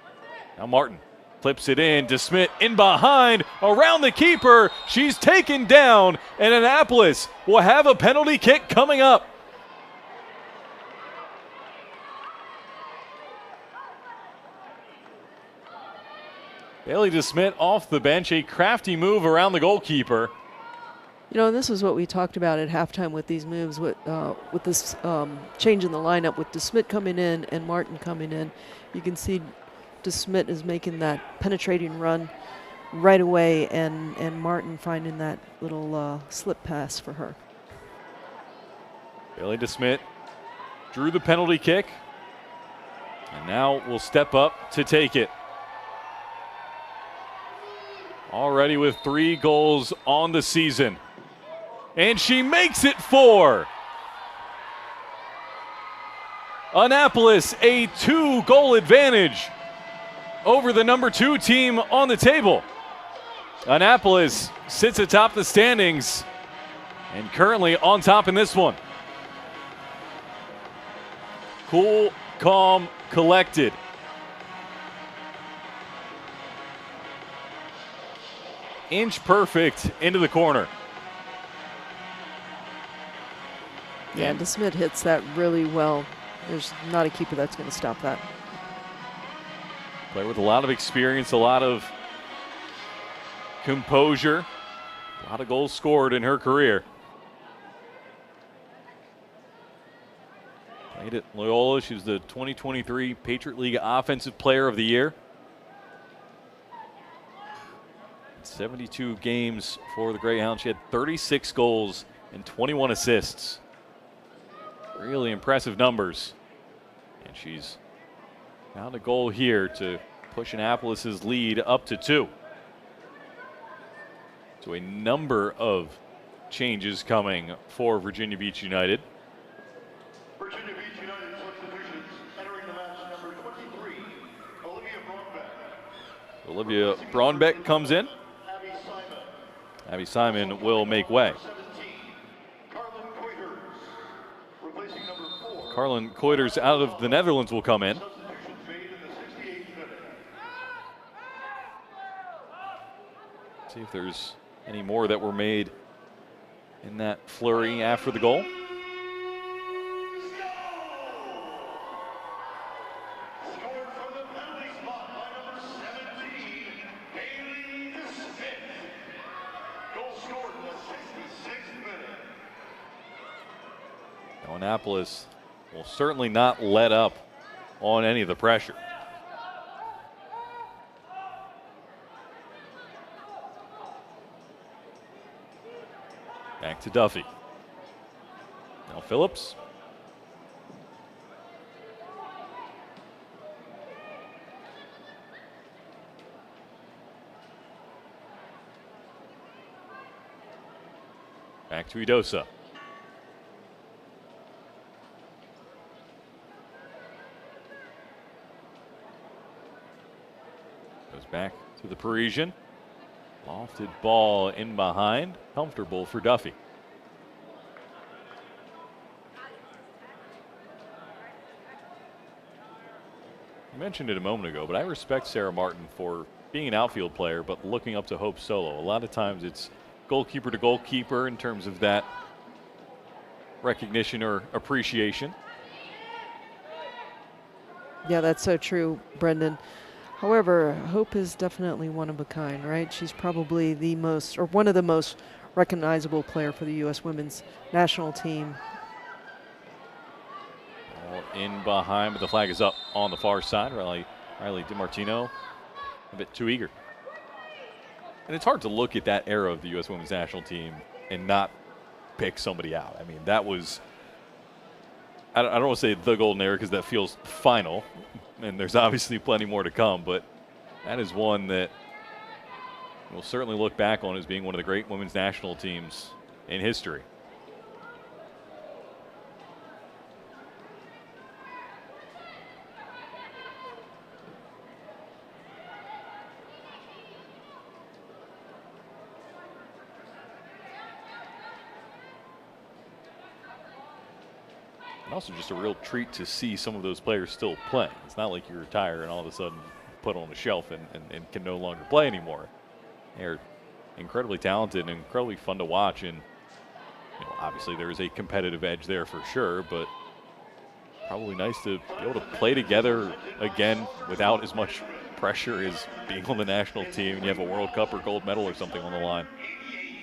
Now Martin flips it in. DeSmit in behind, around the keeper. She's taken down, and Annapolis will have a penalty kick coming up. Bailey DeSmit off the bench, a crafty move around the goalkeeper. You know, and this is what we talked about at halftime with these moves, with this change in the lineup, with DeSmit coming in and Martin coming in. You can see DeSmit is making that penetrating run right away, and Martin finding that little slip pass for her. Bailey DeSmit drew the penalty kick, and now will step up to take it. Already with 3 goals on the season. And she makes it 4. Annapolis, a 2-goal advantage over the number 2 team on the table. Annapolis sits atop the standings and currently on top in this one. Cool, calm, collected. Inch perfect into the corner. Yeah, DeSmit hits that really well. There's not a keeper that's going to stop that. Player with a lot of experience, a lot of composure, a lot of goals scored in her career. Played at Loyola. She was the 2023 Patriot League Offensive Player of the Year. 72 games for the Greyhounds. She had 36 goals and 21 assists. Really impressive numbers. And she's found a goal here to push Annapolis' lead up to 2. So a number of changes coming for Virginia Beach United. Virginia Beach United substitutions entering the match number 23, Olivia Braunbeck. Olivia Braunbeck comes in. Abby Simon will make way. Carlin Coiters out of the Netherlands will come in. See if there's any more that were made in that flurry after the goal. Now Annapolis will certainly not let up on any of the pressure. Back to Duffy. Now Phillips. Back to Idosa. Goes back to the Parisian. Lofted ball in behind. Comfortable for Duffy. I mentioned it a moment ago, but I respect Sarah Martin for being an outfield player, but looking up to Hope Solo. A lot of times it's goalkeeper to goalkeeper in terms of that recognition or appreciation. Yeah, that's so true, Brendan. However, Hope is definitely one of a kind, right? She's probably the most, or one of the most recognizable player for the U.S. women's national team. Ball in behind, but the flag is up on the far side. Riley DiMartino a bit too eager. And it's hard to look at that era of the U.S. women's national team and not pick somebody out. I mean, that was, I don't want to say the golden era because that feels final, and there's obviously plenty more to come, but that is one that we'll certainly look back on as being one of the great women's national teams in history. Also just a real treat to see some of those players still playing. It's not like you retire and all of a sudden put on a shelf and can no longer play anymore. They're incredibly talented and incredibly fun to watch, and obviously there is a competitive edge there for sure, but probably nice to be able to play together again without as much pressure is being on the national team and you have a World Cup or gold medal or something on the line.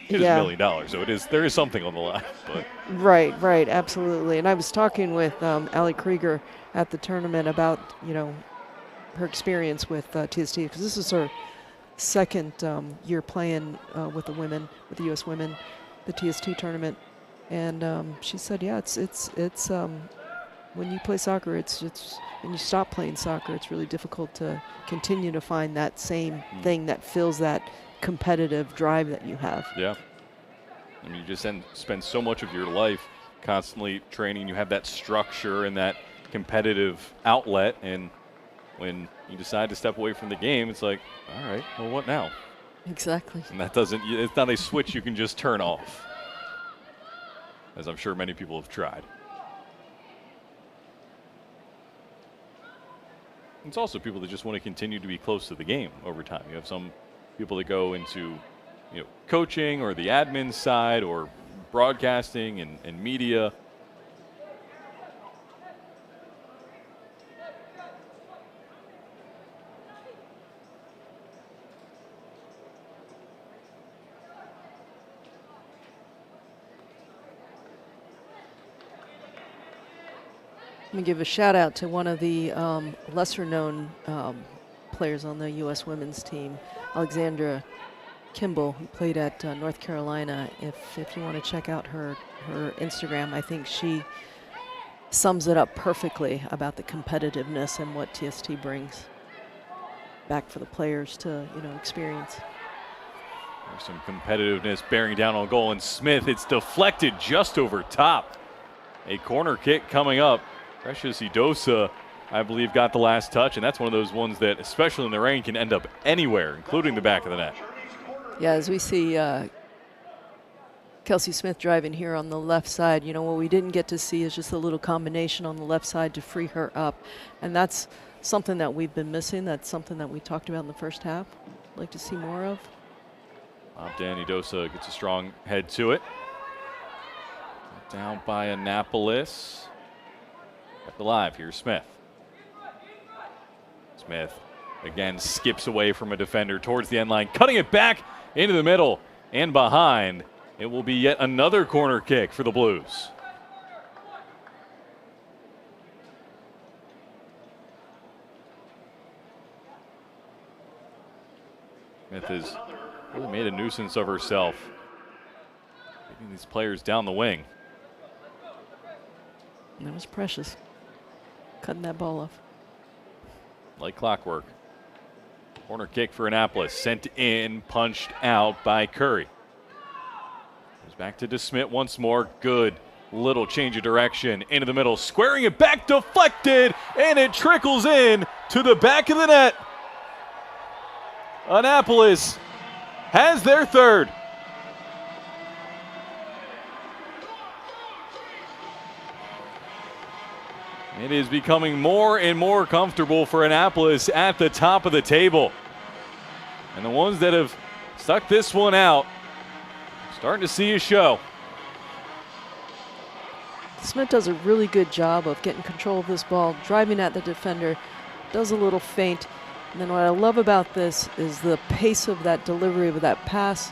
It is Yeah. $1 million, so there is something on the line. But Right, absolutely. And I was talking with Ali Krieger at the tournament about, her experience with TST, because this is her second year playing with the women, with the U.S. women, the TST tournament. And she said, yeah, it's when you play soccer, it's when you stop playing soccer, it's really difficult to continue to find that same thing that fills that competitive drive that you have. yeah. I mean, you just spend so much of your life constantly training. You have that structure and that competitive outlet. And when you decide to step away from the game, it's like, all right, well, what now? Exactly. And it's not a switch you can just turn off, as I'm sure many people have tried. It's also people that just want to continue to be close to the game over time. You have some people that go into, coaching or the admin side or broadcasting and media. Let me give a shout out to one of the lesser known players on the U.S. women's team, Alexandra Kimball, who played at North Carolina. If you want to check out her Instagram, I think she sums it up perfectly about the competitiveness and what TST brings back for the players to experience. There's some competitiveness bearing down on goal, and Smith, it's deflected just over top. A corner kick coming up. Precious Idosa, I believe, got the last touch, and that's one of those ones that, especially in the rain, can end up anywhere, including the back of the net. Yeah, as we see Kelsey Smith driving here on the left side, what we didn't get to see is just a little combination on the left side to free her up. And that's something that we've been missing. That's something that we talked about in the first half. I'd like to see more of. Danny Dosa gets a strong head to it. Down by Annapolis. Kept alive. Here's Smith. Smith again skips away from a defender towards the end line, cutting it back into the middle and behind. It will be yet another corner kick for the Blues. Smith has really made a nuisance of herself, taking these players down the wing. And that was Precious, cutting that ball off. Like clockwork. Corner kick for Annapolis, sent in, punched out by Curry. Goes back to DeSmit once more. Good little change of direction into the middle, squaring it back, deflected, and it trickles in to the back of the net. Annapolis has their third. It is becoming more and more comfortable for Annapolis at the top of the table. And the ones that have stuck this one out, starting to see a show. Smith does a really good job of getting control of this ball, driving at the defender, does a little feint. And then what I love about this is the pace of that delivery of that pass.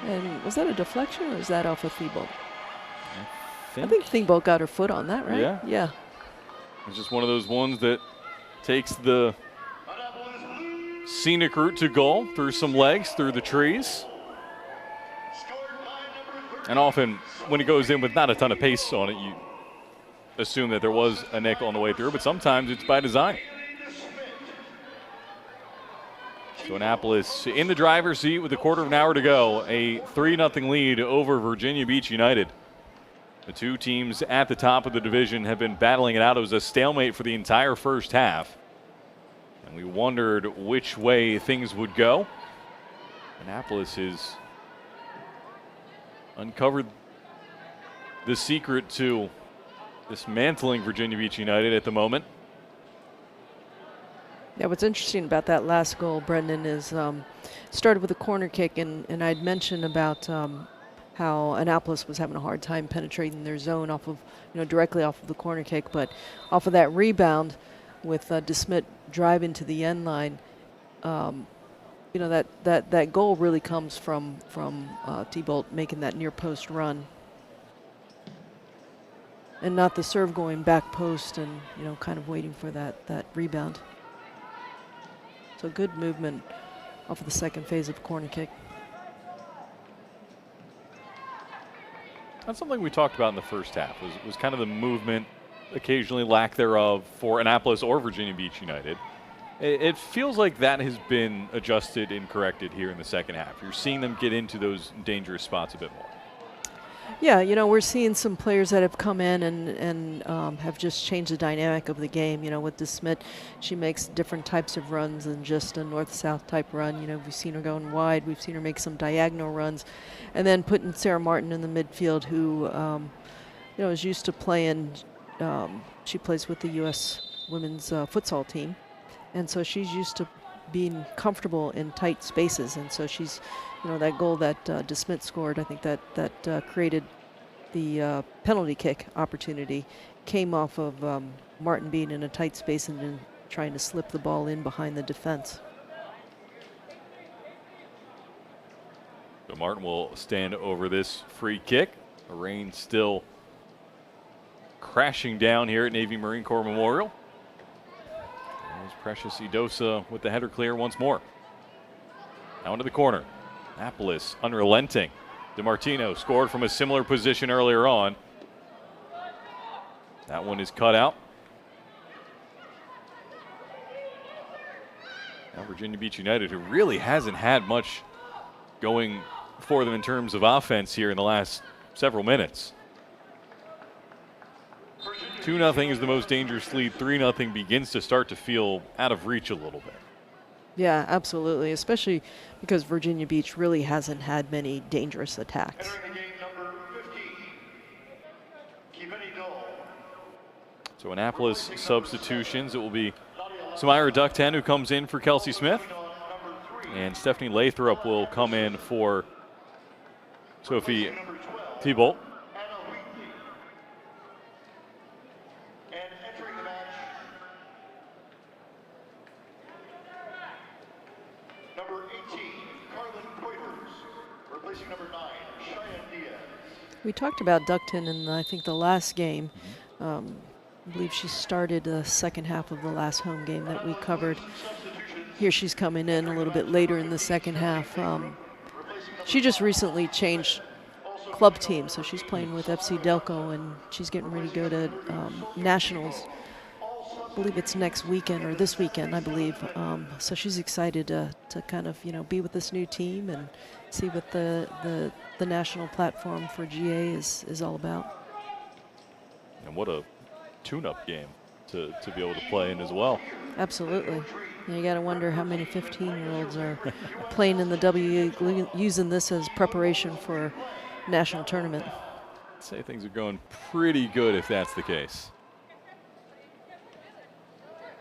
And was that a deflection or is that off of Thibault? I think Thibault got her foot on that, right? Yeah. Yeah. It's just one of those ones that takes the scenic route to goal through some legs, through the trees. And often when it goes in with not a ton of pace on it, you assume that there was a nick on the way through, but sometimes it's by design. So Annapolis in the driver's seat with a quarter of an hour to go, a 3-0 lead over Virginia Beach United. The two teams at the top of the division have been battling it out. It was a stalemate for the entire first half. And we wondered which way things would go. Annapolis has uncovered the secret to dismantling Virginia Beach United at the moment. Yeah, what's interesting about that last goal, Brendan, is started with a corner kick, and I'd mentioned about how Annapolis was having a hard time penetrating their zone off of, directly off of the corner kick, but off of that rebound, with DeSmit driving to the end line, you know, that goal really comes from T-Bolt making that near post run, and not the serve going back post and, you know, kind of waiting for that rebound. So good movement off of the second phase of corner kick. That's something we talked about in the first half, was kind of the movement, occasionally lack thereof, for Annapolis or Virginia Beach United. It feels like that has been adjusted and corrected here in the second half. You're seeing them get into those dangerous spots a bit more. Yeah, you know, we're seeing some players that have come in and have just changed the dynamic of the game. You know, with DeSmit, she makes different types of runs than just a north-south type run. You know, we've seen her going wide. We've seen her make some diagonal runs. And then putting Sarah Martin in the midfield, who, you know, is used to playing. She plays with the U.S. women's futsal team. And so she's used to being comfortable in tight spaces. And so she's, you know, that goal that DeSmit scored, I think that created the penalty kick opportunity, came off of Martin being in a tight space and then trying to slip the ball in behind the defense. So Martin will stand over this free kick. The rain still crashing down here at Navy Marine Corps Memorial. There's Precious Idosa with the header clear once more. Now into the corner. Annapolis unrelenting. DiMartino scored from a similar position earlier on. That one is cut out. Now Virginia Beach United, who really hasn't had much going for them in terms of offense here in the last several minutes. 2-0 is the most dangerous lead. 3-0 begins to start to feel out of reach a little bit. Yeah, absolutely, especially because Virginia Beach really hasn't had many dangerous attacks. So Annapolis substitutions. It will be Samira Duckten who comes in for Kelsey Smith. And Stephanie Lathrop will come in for Sophie Thibault. We talked about Duckton in, I think, the last game. I believe she started the second half of the last home game that we covered. Here she's coming in a little bit later in the second half. She just recently changed club team, so she's playing with FC Delco, and she's getting ready to go to Nationals. I believe it's next weekend or this weekend, I believe. So she's excited to kind of, you know, be with this new team and see what the national platform for GA is all about. And what a tune-up game to be able to play in as well. Absolutely. You got to wonder how many 15-year-olds are playing in the W League, using this as preparation for national tournament. I'd say things are going pretty good if that's the case.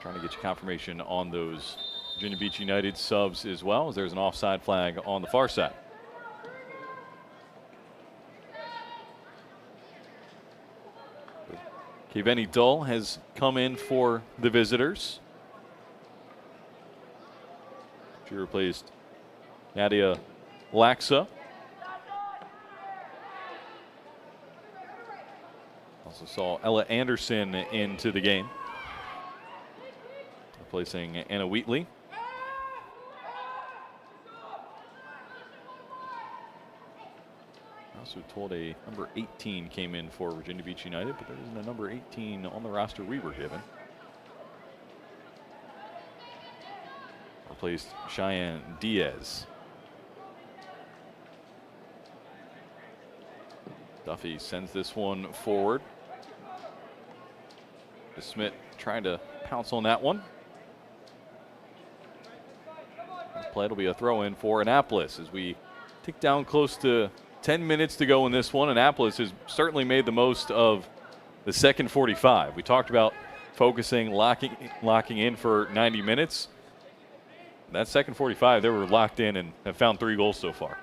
Trying to get you confirmation on those Virginia Beach United subs as well, as there's an offside flag on the far side. Keveni Dull has come in for the visitors. She replaced Nadia Laxa. Also saw Ella Anderson into the game, replacing Anna Wheatley. I also told a number 18 came in for Virginia Beach United, but there isn't a number 18 on the roster we were given. Replaced Cheyenne Diaz. Duffy sends this one forward. Smith trying to pounce on that one. This play will be a throw in for Annapolis as we tick down close to 10 minutes to go in this one. Annapolis has certainly made the most of the second 45. We talked about focusing, locking in for 90 minutes. That second 45, they were locked in and have found 3 goals so far.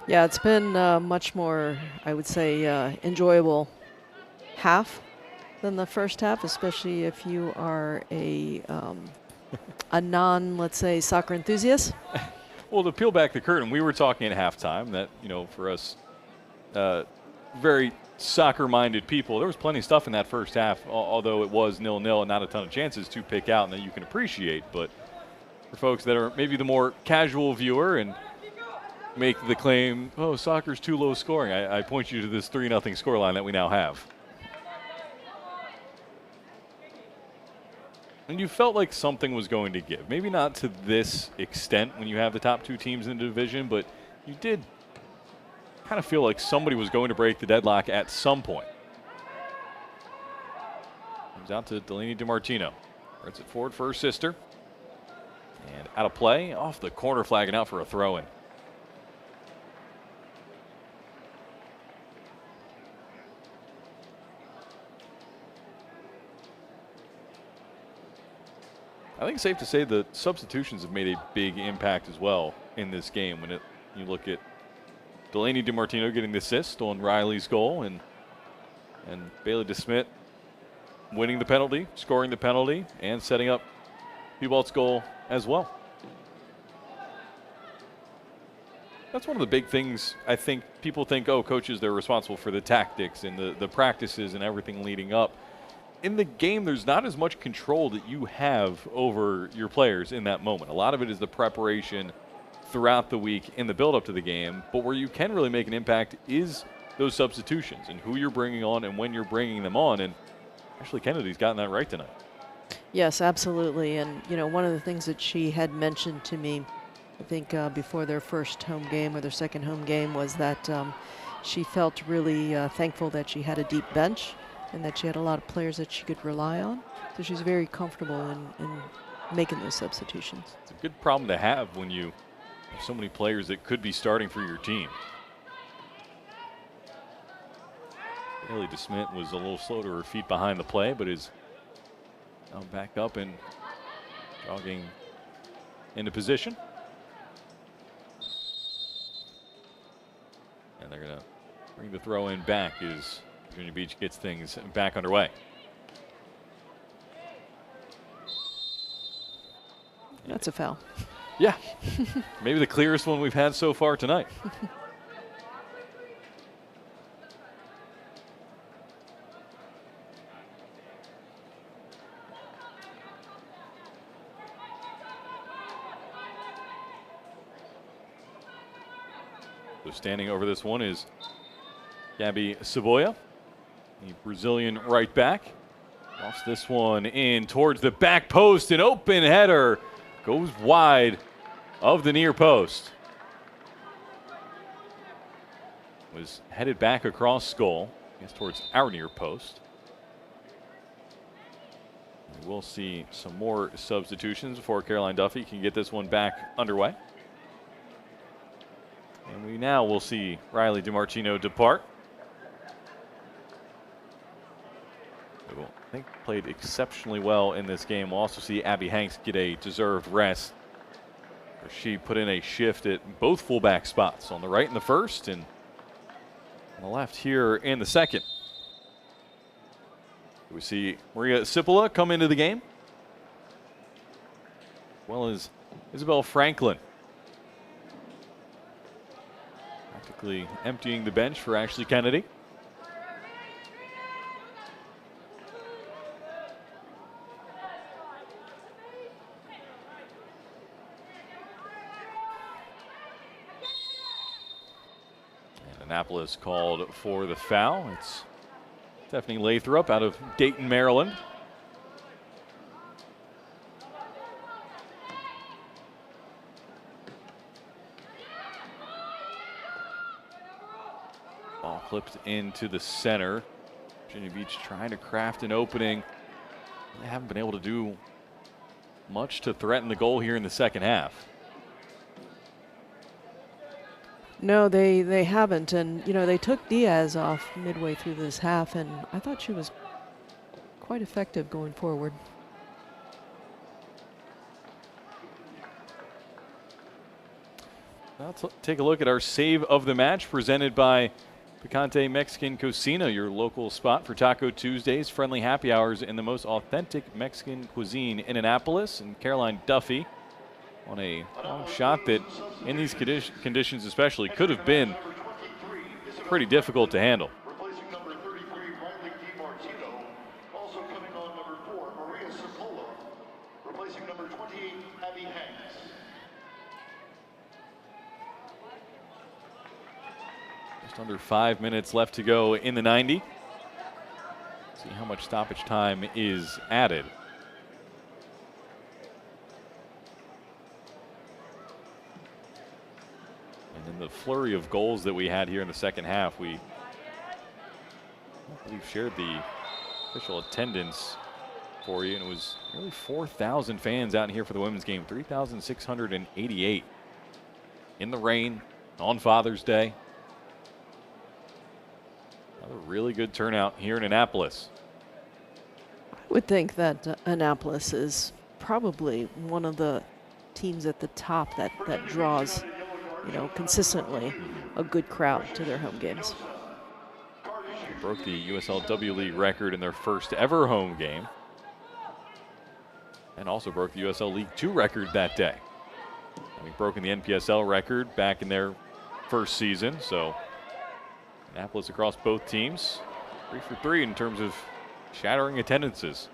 Yeah, it's been much more, I would say, enjoyable half than the first half, especially if you are a non, let's say, soccer enthusiast. Well, to peel back the curtain, we were talking at halftime that, for us very soccer-minded people, there was plenty of stuff in that first half, although it was 0-0 and not a ton of chances to pick out and that you can appreciate. But for folks that are maybe the more casual viewer and make the claim, oh, soccer's too low scoring, I point you to this 3-0 scoreline that we now have. And you felt like something was going to give. Maybe not to this extent when you have the top two teams in the division, but you did kind of feel like somebody was going to break the deadlock at some point. Comes out to Delaney DiMartino. Runs it forward for her sister. And out of play, off the corner flag and out for a throw-in. I think it's safe to say the substitutions have made a big impact as well in this game. When you look at Delaney DiMartino getting the assist on Riley's goal and Bailey DeSmit winning the penalty, scoring the penalty, and setting up Hubalt's goal as well. That's one of the big things. I think people think, oh, coaches, they're responsible for the tactics and the practices and everything leading up. In the game, there's not as much control that you have over your players in that moment. A lot of it is the preparation throughout the week in the build-up to the game, but where you can really make an impact is those substitutions and who you're bringing on and when you're bringing them on, and Ashley Kennedy's gotten that right tonight. Yes, absolutely, and one of the things that she had mentioned to me, I think before their first home game or their second home game, was that she felt really thankful that she had a deep bench and that she had a lot of players that she could rely on. So she's very comfortable in making those substitutions. It's a good problem to have when you have so many players that could be starting for your team. Bailey DeSmit was a little slow to her feet behind the play, but is now back up and jogging into position. And they're going to bring the throw in back as Virginia Beach gets things back underway. That's a foul. Yeah. Maybe the clearest one we've had so far tonight. So standing over this one is Gabby Cebolla, the Brazilian right back. Lost this one in towards the back post. An open header goes wide of the near post. Was headed back across goal, I guess towards our near post. We will see some more substitutions before Caroline Duffy can get this one back underway. And we now will see Riley DiMartino depart. Who I think played exceptionally well in this game. We'll also see Abby Hanks get a deserved rest. She put in a shift at both fullback spots, on the right in the first and on the left here in the second. We see Maria Cipolla come into the game, as well as Isabel Franklin. Practically emptying the bench for Ashley Kennedy. Annapolis called for the foul. It's Stephanie Lathrop out of Dayton, Maryland. Ball clipped into the center. Virginia Beach trying to craft an opening. They haven't been able to do much to threaten the goal here in the second half. No, they haven't, and they took Diaz off midway through this half, and I thought she was quite effective going forward. Let's take a look at our save of the match presented by Picante Mexican Cocina, your local spot for Taco Tuesdays, friendly happy hours, and the most authentic Mexican cuisine in Annapolis. And Caroline Duffy on a long shot that, in these conditions especially, could have been pretty difficult to handle. Replacing number 33, Riley DiMartino. Also coming on number 4, Maria Cipolla. Replacing number 28, Abby Hanks. Just under 5 minutes left to go in the 90. See how much stoppage time is added. And in the flurry of goals that we had here in the second half, we, I believe, shared the official attendance for you, and it was nearly 4,000 fans out here for the women's game, 3,688 in the rain on Father's Day. Another really good turnout here in Annapolis. I would think that Annapolis is probably one of the teams at the top that draws, consistently a good crowd to their home games. They broke the USLW League record in their first ever home game, and also broke the USL League 2 record that day. Having broken the NPSL record back in their first season, so Annapolis across both teams, 3 for 3 in terms of shattering attendances.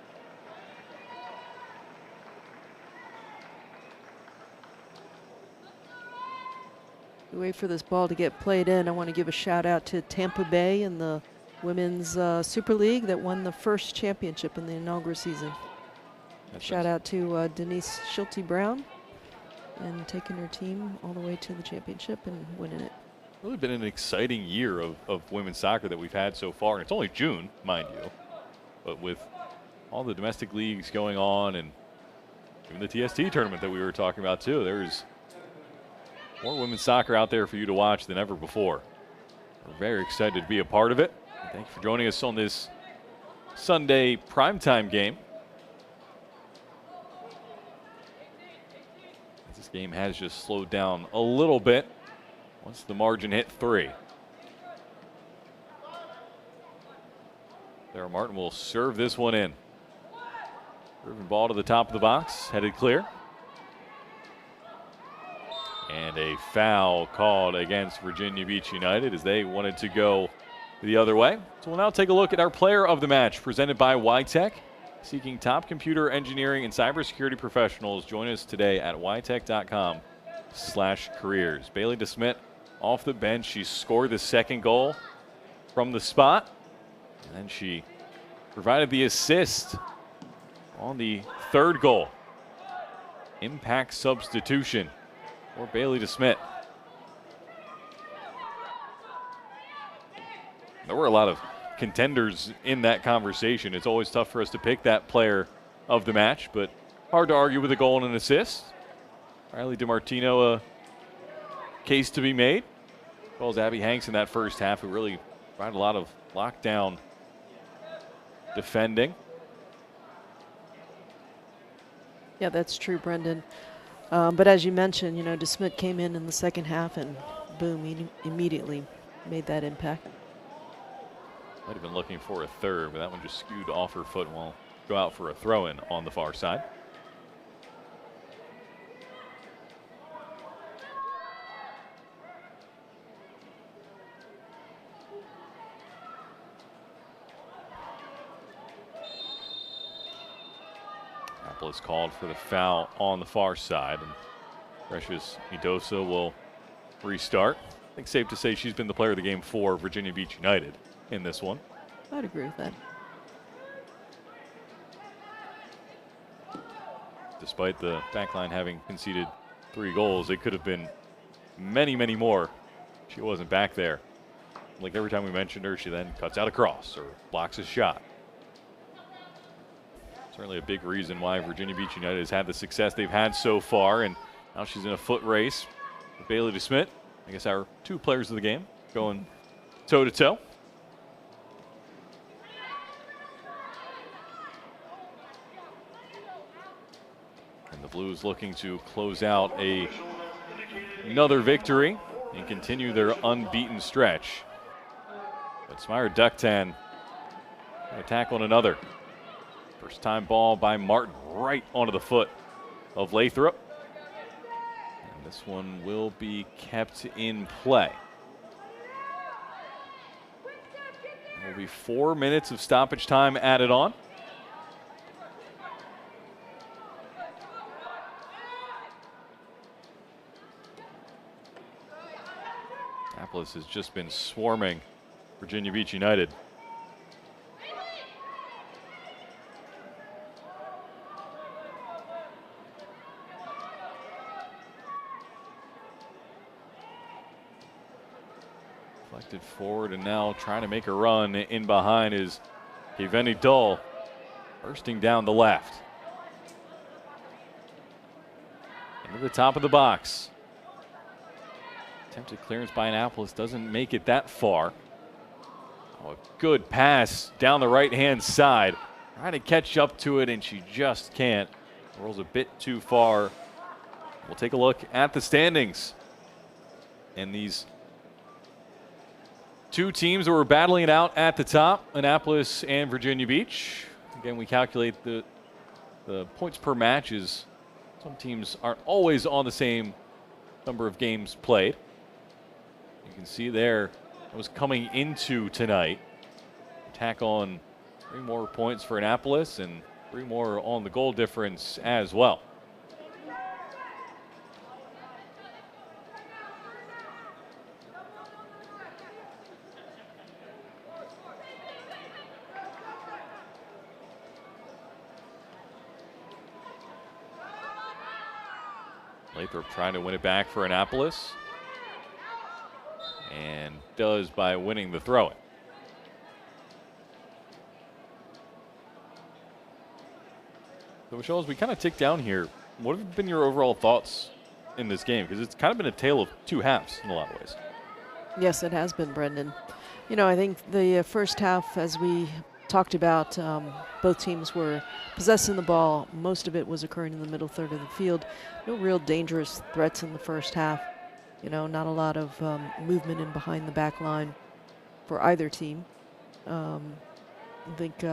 We wait for this ball to get played in. I want to give a shout out to Tampa Bay in the Women's Super League that won the first championship in the inaugural season. Shout out to Denise Schulte-Brown and taking her team all the way to the championship and winning it. Really been an exciting year of women's soccer that we've had so far, and it's only June, mind you. But with all the domestic leagues going on and even the TST tournament that we were talking about too, there's more women's soccer out there for you to watch than ever before. We're very excited to be a part of it. And thank you for joining us on this Sunday primetime game. This game has just slowed down a little bit once the margin hit 3. Sarah Martin will serve this one in. Driven ball to the top of the box, headed clear. And a foul called against Virginia Beach United as they wanted to go the other way. So we'll now take a look at our player of the match, presented by YTech. Seeking top computer engineering and cybersecurity professionals, join us today at ytech.com/careers. Bailey DeSmit off the bench. She scored the second goal from the spot. And then she provided the assist on the third goal. Impact substitution for Bailey DeSmit. There were a lot of contenders in that conversation. It's always tough for us to pick that player of the match, but hard to argue with a goal and an assist. Riley DiMartino, a case to be made, as well as Abby Hanks in that first half, who really provided a lot of lockdown defending. Yeah, that's true, Brendan. But as you mentioned, DeSmit came in the second half and boom, he immediately made that impact. Might have been looking for a third, but that one just skewed off her foot and will go out for a throw-in on the far side. Annapolis called for the foul on the far side, and Precious Idosa will restart. I think safe to say she's been the player of the game for Virginia Beach United in this one. I'd agree with that. Despite the backline having conceded 3 goals, it could have been many, many more. She wasn't back there. Like every time we mentioned her, she then cuts out a cross or blocks a shot. Certainly a big reason why Virginia Beach United has had the success they've had so far, and now she's in a foot race with Bailey DeSmit. I guess our 2 players of the game going toe-to-toe. And the Blues looking to close out another victory and continue their unbeaten stretch. But Smyre Ducktan attack on another. First time ball by Martin right onto the foot of Lathrop. And this one will be kept in play. There will be 4 minutes of stoppage time added on. Annapolis has just been swarming Virginia Beach United. Deflected forward and now trying to make a run in behind is Eveni Dull, bursting down the left. Into the top of the box. Attempted clearance by Annapolis, doesn't make it that far. Oh, a good pass down the right-hand side. Trying to catch up to it, and she just can't. Rolls a bit too far. We'll take a look at the standings. And these two teams that were battling it out at the top, Annapolis and Virginia Beach. Again, we calculate the points per match is some teams aren't always on the same number of games played. You can see there, it was coming into tonight. Tack on 3 more points for Annapolis and 3 more on the goal difference as well. Lathrop trying to win it back for Annapolis. And does by winning the throw-in. So Michelle, as we kind of tick down here, what have been your overall thoughts in this game? Because it's kind of been a tale of 2 halves in a lot of ways. Yes, it has been, Brendan. You know, I think the first half, as we talked about, both teams were possessing the ball. Most of it was occurring in the middle third of the field. No real dangerous threats in the first half. You know, not a lot of movement in behind the back line for either team. I think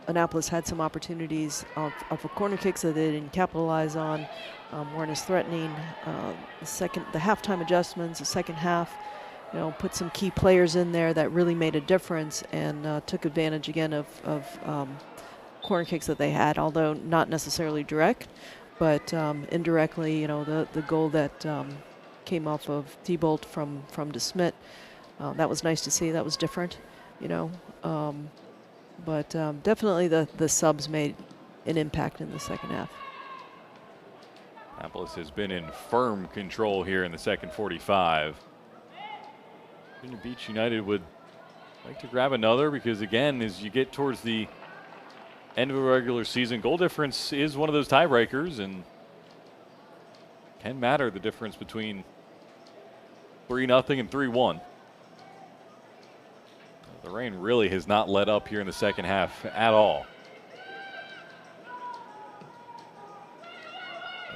Annapolis had some opportunities of corner kicks that they didn't capitalize on, weren't as threatening. The halftime adjustments, the second half, you know, put some key players in there that really made a difference and took advantage again of corner kicks that they had, although not necessarily direct, but indirectly, you know, the goal that came off of T-Bolt from DeSmit. That was nice to see. That was different, you know. But definitely the subs made an impact in the second half. Annapolis has been in firm control here in the second 45. Virginia Beach United would like to grab another because, again, as you get towards the end of a regular season, goal difference is one of those tiebreakers and can matter, the difference between 3-0 and 3-1. The rain really has not let up here in the second half at all.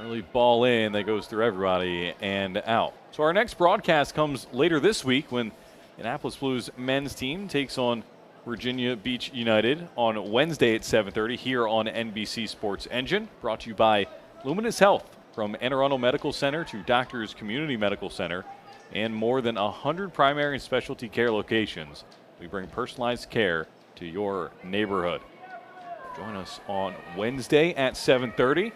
Early ball in that goes through everybody and out. So our next broadcast comes later this week when Annapolis Blues men's team takes on Virginia Beach United on Wednesday at 7:30 here on NBC Sports Engine. Brought to you by Luminous Health, from Anne Arundel Medical Center to Doctors Community Medical Center and more than 100 primary and specialty care locations. We bring personalized care to your neighborhood. Join us on Wednesday at 7:30.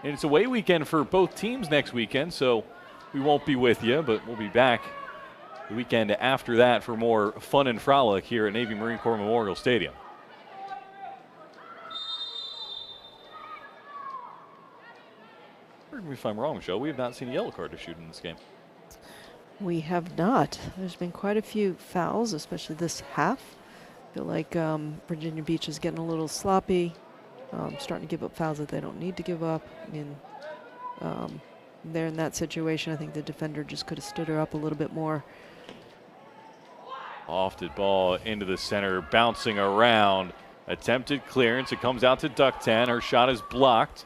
And it's away weekend for both teams next weekend, so we won't be with you, but we'll be back the weekend after that for more fun and frolic here at Navy Marine Corps Memorial Stadium. Correct me if I'm wrong, Michelle, we have not seen a yellow card issued in this game. We have not. There's been quite a few fouls, especially this half. I feel like Virginia Beach is getting a little sloppy, starting to give up fouls that they don't need to give up. I mean, they're in that situation. I think the defender just could have stood her up a little bit more. Lofted ball into the center, bouncing around. Attempted clearance. It comes out to Ducktan. Her shot is blocked.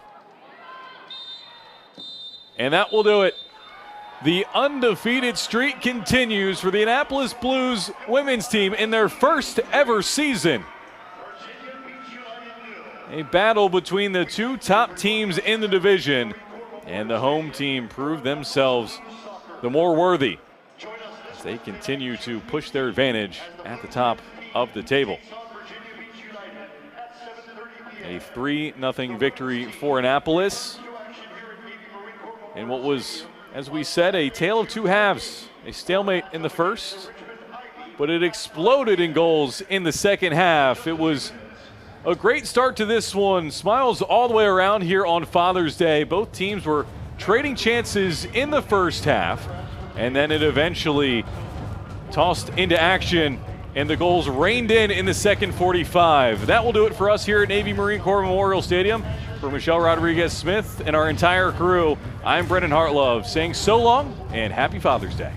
And that will do it. The undefeated streak continues for the Annapolis Blues women's team in their first ever season. A battle between the two top teams in the division, and the home team proved themselves the more worthy as they continue to push their advantage at the top of the table. A 3-0 victory for Annapolis. And what was, as we said, a tale of two halves. A stalemate in the first, but it exploded in goals in the second half. It was a great start to this one. Smiles all the way around here on Father's Day. Both teams were trading chances in the first half, and then it eventually tossed into action, and the goals rained in the second 45. That will do it for us here at Navy Marine Corps Memorial Stadium. For Michelle Rodriguez-Smith and our entire crew, I'm Brendan Hartlove saying so long and happy Father's Day.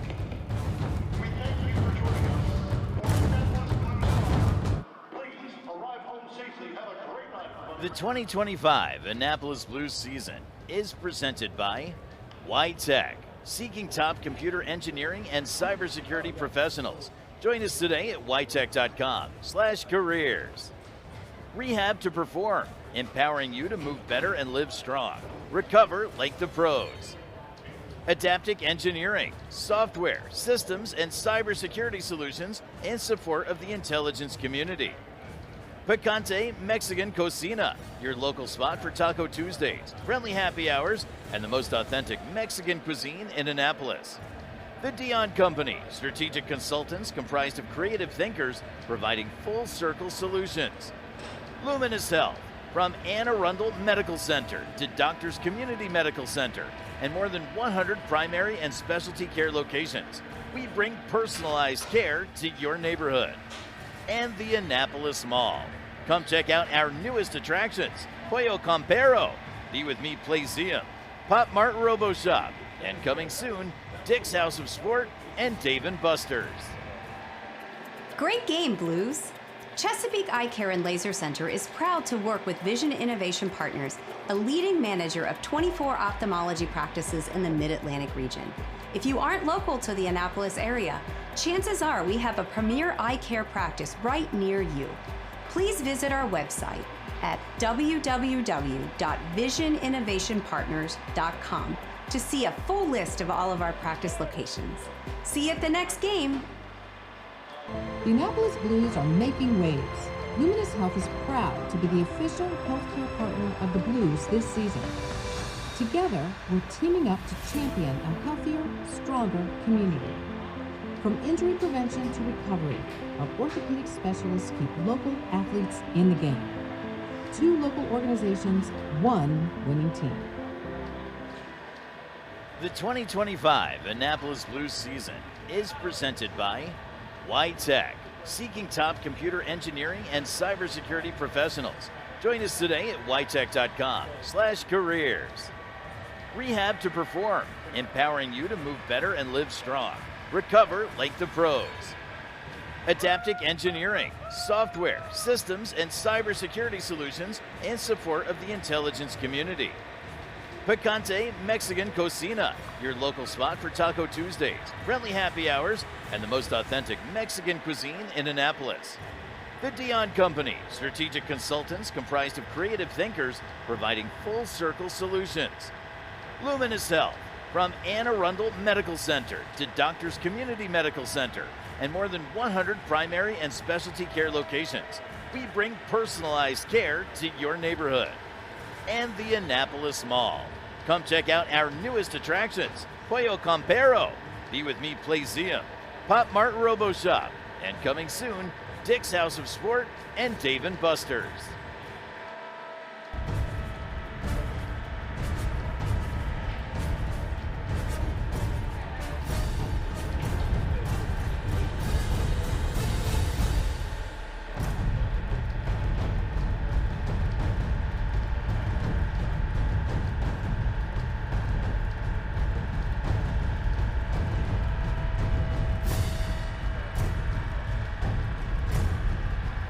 The 2025 Annapolis Blues season is presented by YTech, seeking top computer engineering and cybersecurity professionals. Join us today at ytech.com/careers. Rehab to perform, empowering you to move better and live strong. Recover like the pros. Adaptic Engineering, software, systems, and cybersecurity solutions in support of the intelligence community. Picante Mexican Cocina, your local spot for Taco Tuesdays, friendly happy hours, and the most authentic Mexican cuisine in Annapolis. The Dion Company, strategic consultants comprised of creative thinkers providing full-circle solutions. Luminous Health, from Anne Arundel Medical Center to Doctors Community Medical Center, and more than 100 primary and specialty care locations. We bring personalized care to your neighborhood. And the Annapolis Mall. Come check out our newest attractions, Pollo Campero, Be With Me Playseum, Pop Mart Robo Shop, and coming soon, Dick's House of Sport and Dave & Buster's. Great game, Blues! Chesapeake Eye Care and Laser Center is proud to work with Vision Innovation Partners, a leading manager of 24 ophthalmology practices in the Mid-Atlantic region. If you aren't local to the Annapolis area, chances are we have a premier eye care practice right near you. Please visit our website at www.visioninnovationpartners.com to see a full list of all of our practice locations. See you at the next game. The Annapolis Blues are making waves. Luminous Health is proud to be the official healthcare partner of the Blues this season. Together, we're teaming up to champion a healthier, stronger community. From injury prevention to recovery, our orthopedic specialists keep local athletes in the game. 2 local organizations, 1 winning team. The 2025 Annapolis Blues season is presented by YTech, seeking top computer engineering and cybersecurity professionals. Join us today at ytech.com/careers. Rehab to perform, empowering you to move better and live strong. Recover like the pros. Adaptic Engineering, software, systems, and cybersecurity solutions in support of the intelligence community. Picante Mexican Cocina, your local spot for Taco Tuesdays, friendly happy hours, and the most authentic Mexican cuisine in Annapolis. The Dion Company, strategic consultants comprised of creative thinkers providing full-circle solutions. Luminous Health, from Anne Arundel Medical Center to Doctors Community Medical Center, and more than 100 primary and specialty care locations. We bring personalized care to your neighborhood. And the Annapolis Mall. Come check out our newest attractions, Pollo Campero, Be With Me Playseum, Pop Mart Robo Shop, and coming soon, Dick's House of Sport and Dave & Buster's.